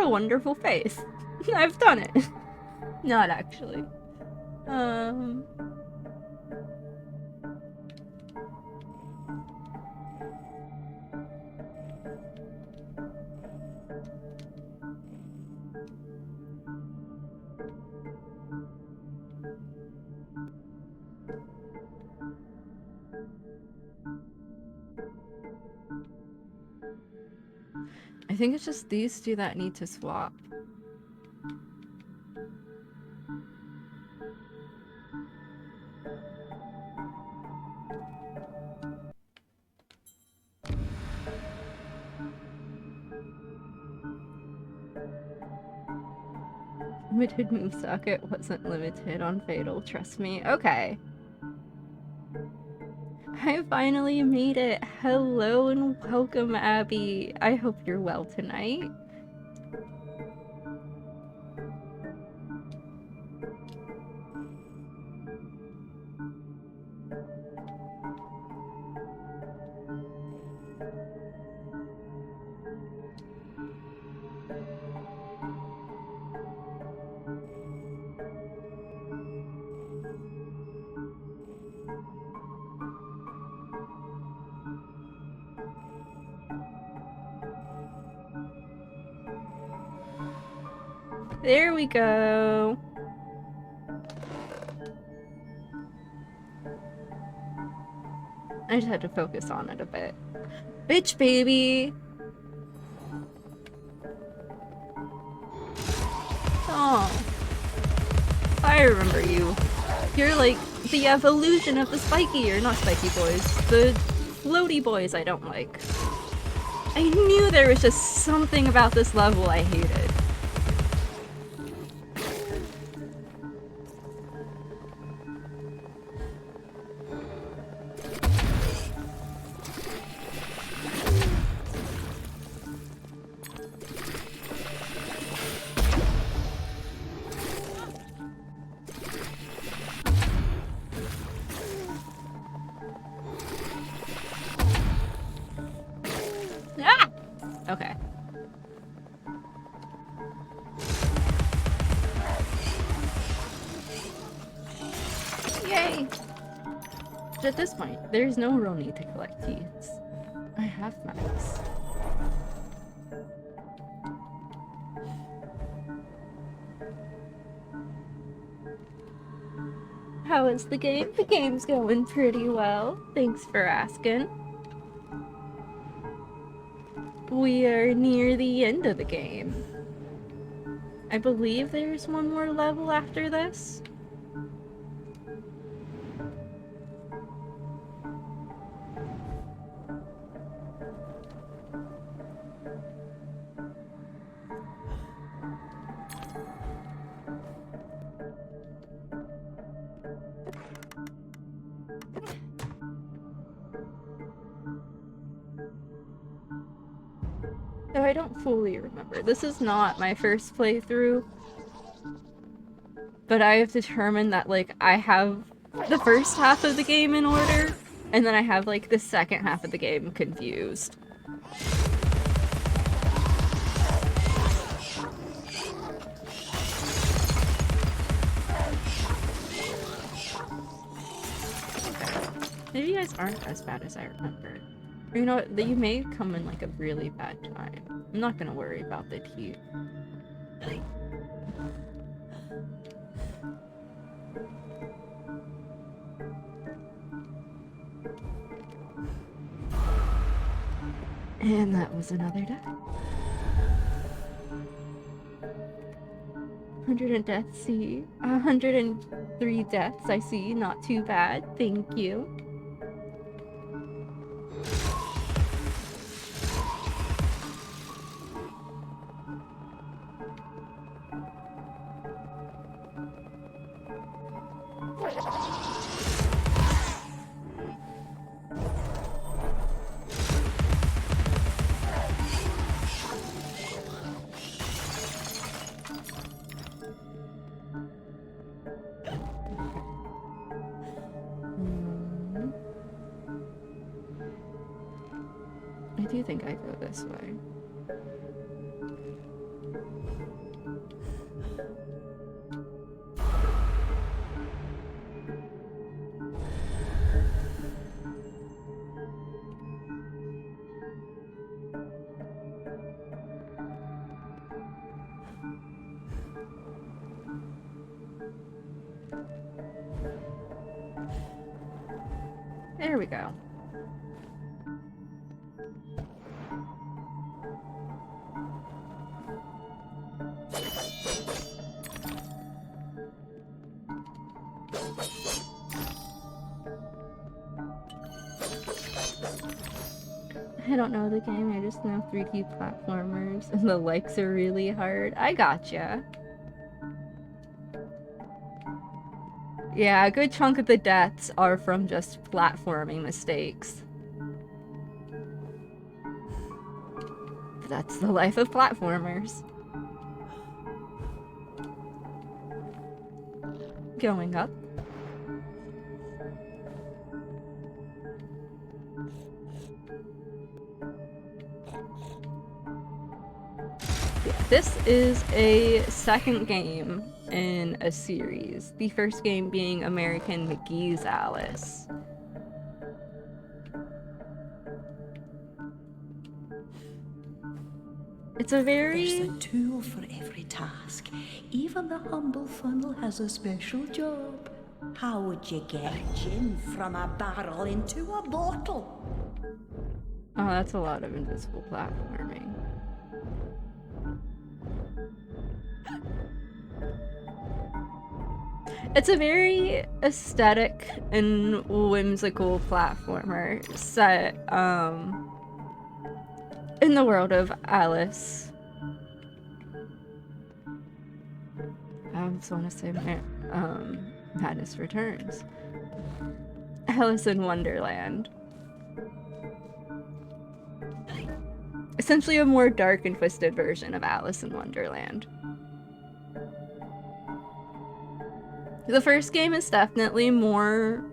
a wonderful face. I've done it. Not actually. I think it's just these two that need to swap. Limited move socket wasn't limited on Fatal, trust me. Okay. I finally made it. Hello and welcome, Abby. I hope you're well tonight. There we go. I just had to focus on it a bit. Bitch, baby! Oh. I remember you. You're like the evolution of the spiky, or not spiky boys, the floaty boys I don't like. I knew there was just something about this level I hated. Okay. Yay! At this point, there's no real need to collect keys. I have max. How is the game? The game's going pretty well. Thanks for asking. We are near the end of the game. I believe there's one more level after this. So I don't fully remember. This is not my first playthrough. But I have determined that, like, I have the first half of the game in order, and then I have, like, the second half of the game confused. Maybe you guys aren't as bad as I remember. Or you know what, you may come in like a really bad time. I'm not gonna worry about the teeth. And that was another death. 100 deaths, see? 103 deaths, I see. Not too bad. Thank you. I do think I go this way. There we go. I don't know the game, I just know 3D platformers and the likes are really hard. I gotcha. Yeah, a good chunk of the deaths are from just platforming mistakes. But that's the life of platformers. Going up. Yeah, this is a second game in a series. The first game being American McGee's Alice. It's a very... There's a tool for every task. Even the humble funnel has a special job. How would you get gin from a barrel into a bottle? Oh, that's a lot of invisible platforming. It's a very aesthetic and whimsical platformer set in the world of Alice. I just want to say Madness Returns. Alice in Wonderland. Essentially a more dark and twisted version of Alice in Wonderland. The first game is definitely more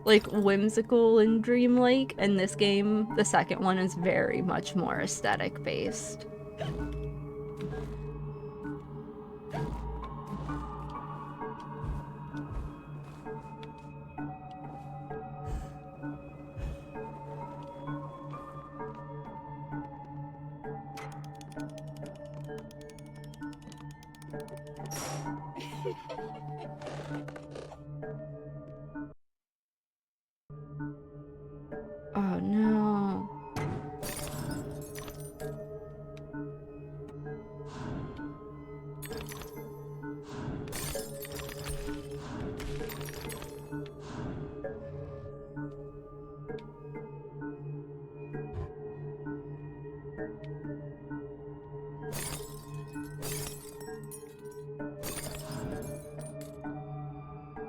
like whimsical and dreamlike, and this game, the second one, is very much more aesthetic based. Oh no.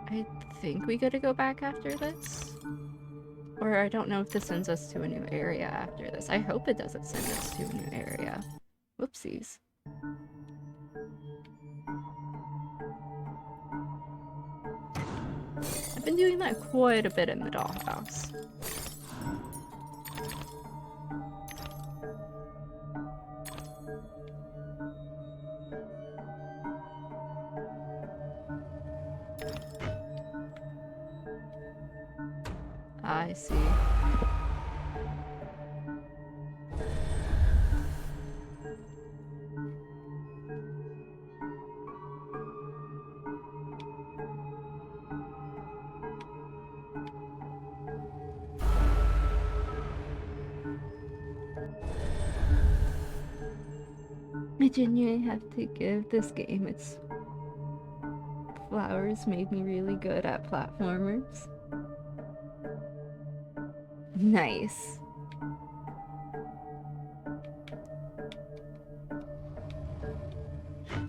I think we gotta go back after this. Or I don't know if this sends us to a new area after this. I hope it doesn't send us to a new area. Whoopsies. I've been doing that quite a bit in the Dollhouse. I see. I genuinely have to give this game its flowers. Made me really good at platformers. Nice.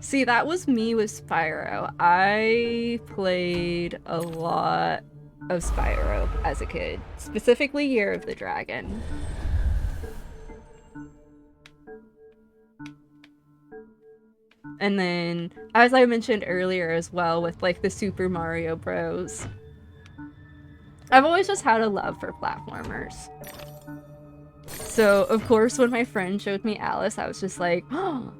See, that was me with Spyro. I played a lot of Spyro as a kid, specifically Year of the Dragon. And then, as I mentioned earlier as well, with like the Super Mario Bros. I've always just had a love for platformers. So, of course, when my friend showed me Alice, I was just like, oh.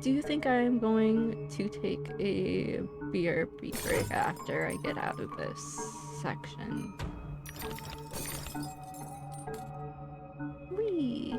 do think I am going to take a BRB break after I get out of this section. Whee!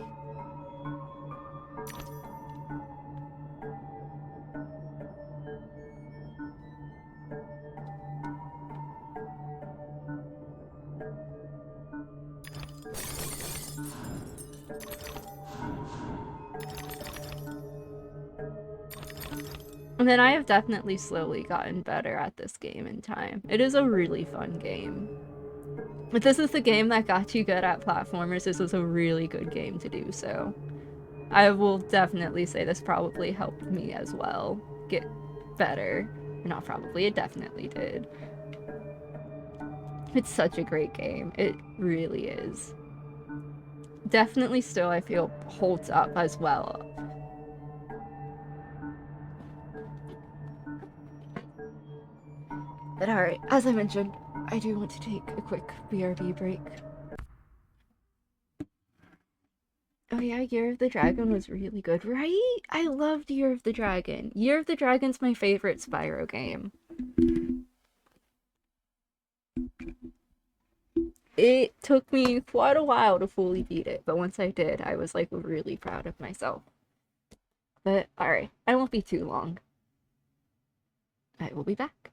And then I have definitely slowly gotten better at this game in time. It is a really fun game. If this is the game that got you good at platformers, this was a really good game to do so. I will definitely say this probably helped me as well get better. Or not probably, it definitely did. It's such a great game. It really is. Definitely still, I feel, holds up as well. But alright, as I mentioned, I do want to take a quick BRB break. Oh yeah, Year of the Dragon was really good, right? I loved Year of the Dragon. Year of the Dragon's my favorite Spyro game. It took me quite a while to fully beat it, but once I did, I was like really proud of myself. But alright, I won't be too long. I will be back.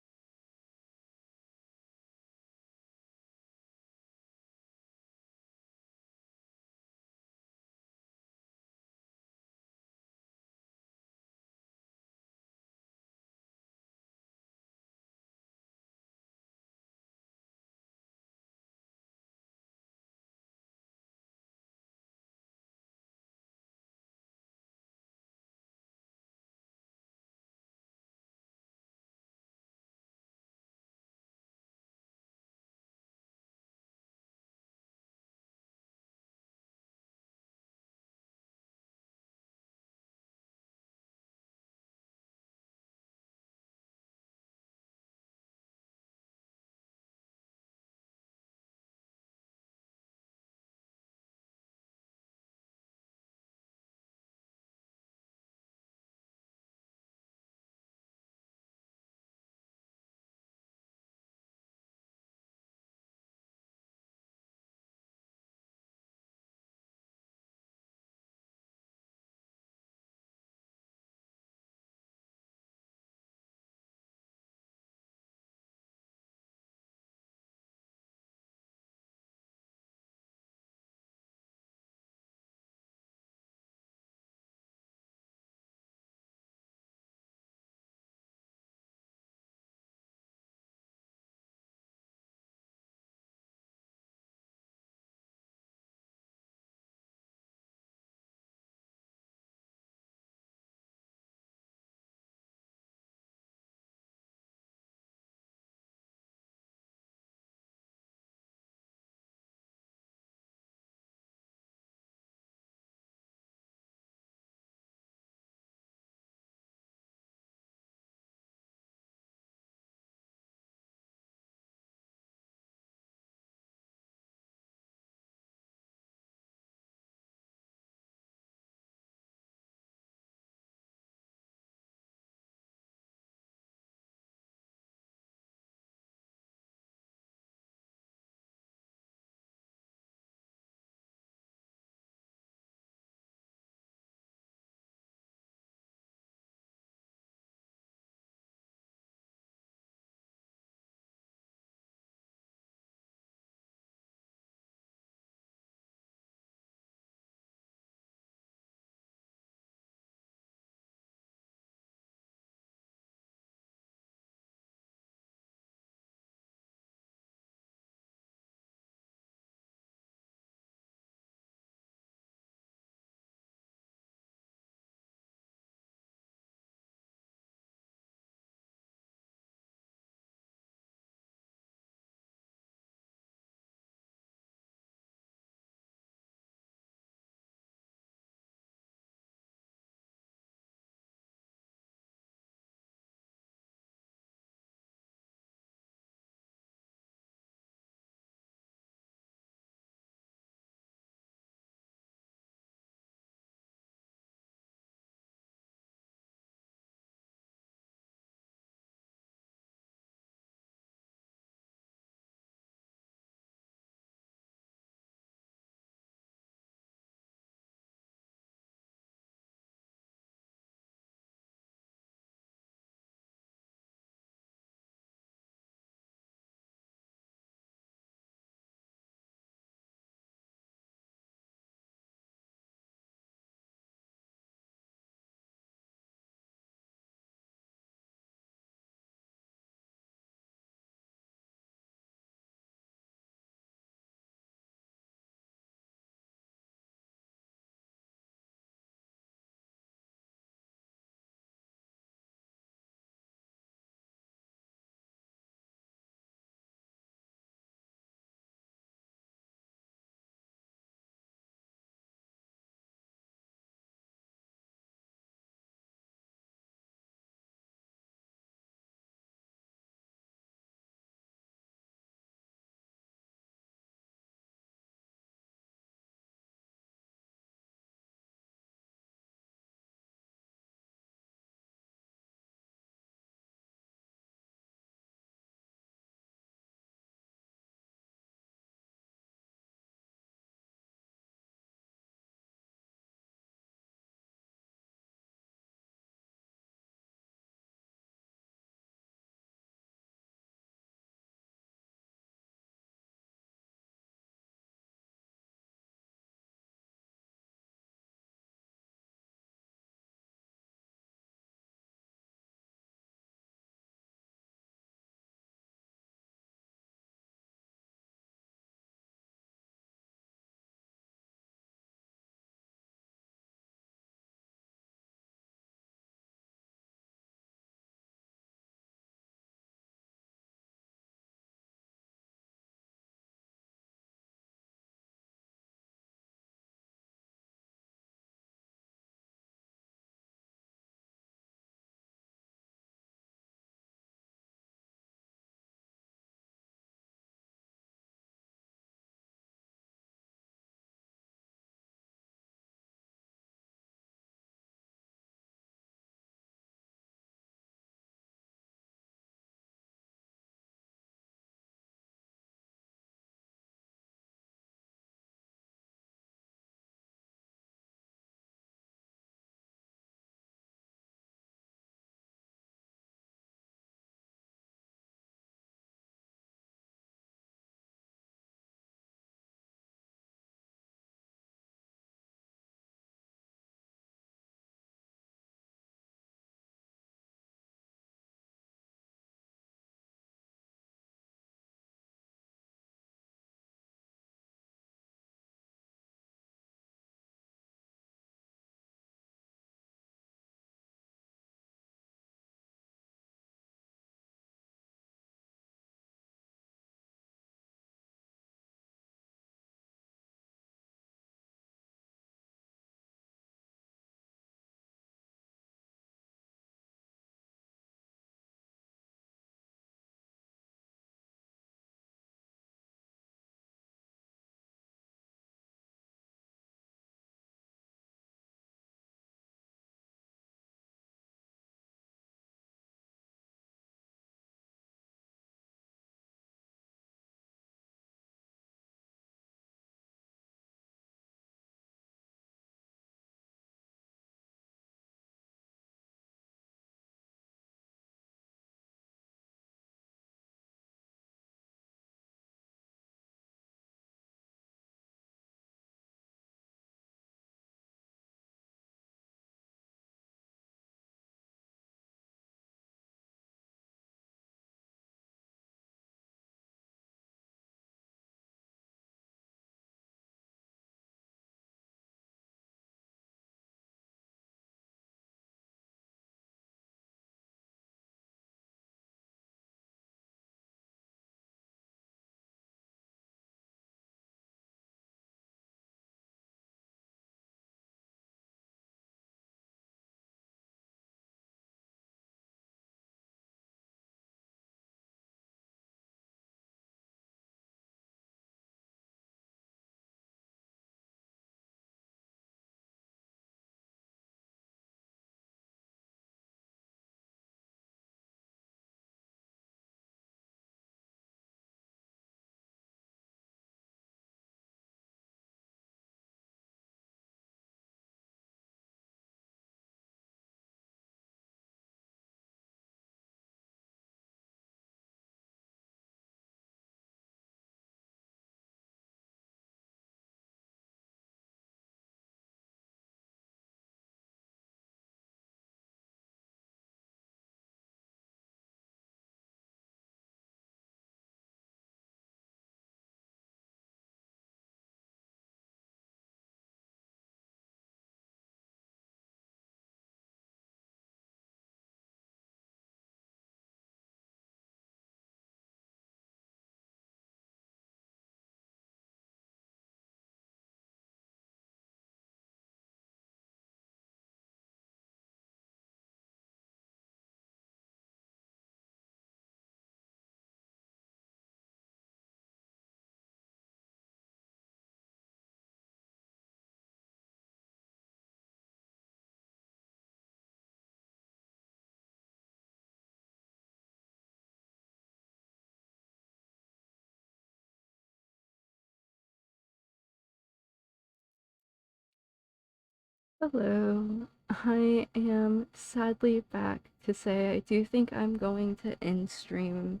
Hello. I am sadly back to say I do think I'm going to end stream.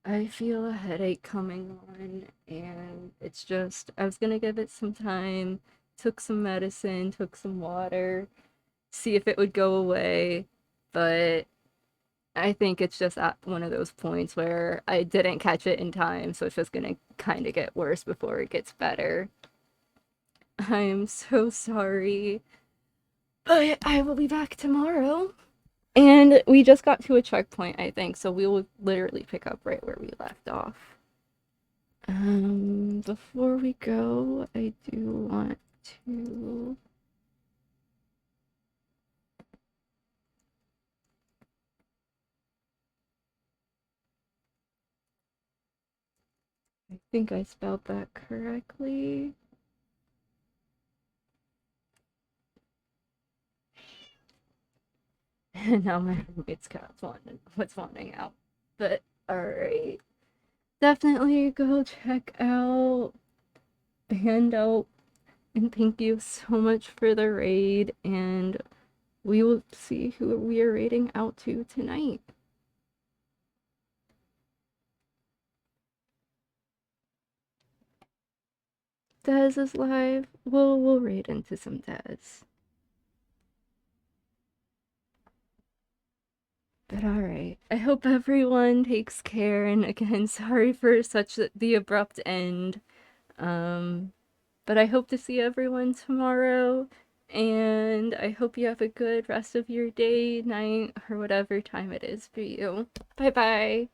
I feel a headache coming on, and it's just, I was gonna give it some time, took some medicine, took some water, see if it would go away, but I think it's just at one of those points where I didn't catch it in time, so it's just gonna kind of get worse before it gets better. I am so sorry. But I will be back tomorrow. And we just got to a checkpoint, I think, so we will literally pick up right where we left off. Before we go, I do want to... I think I spelled that correctly. And now my roommate's cat's wanting out. But, alright. Definitely go check out Handout. And thank you so much for the raid. And we will see who we are raiding out to tonight. Dez is live. We'll raid into some Dez. But alright, I hope everyone takes care, and again, sorry for the abrupt end. But I hope to see everyone tomorrow, and I hope you have a good rest of your day, night, or whatever time it is for you. Bye bye!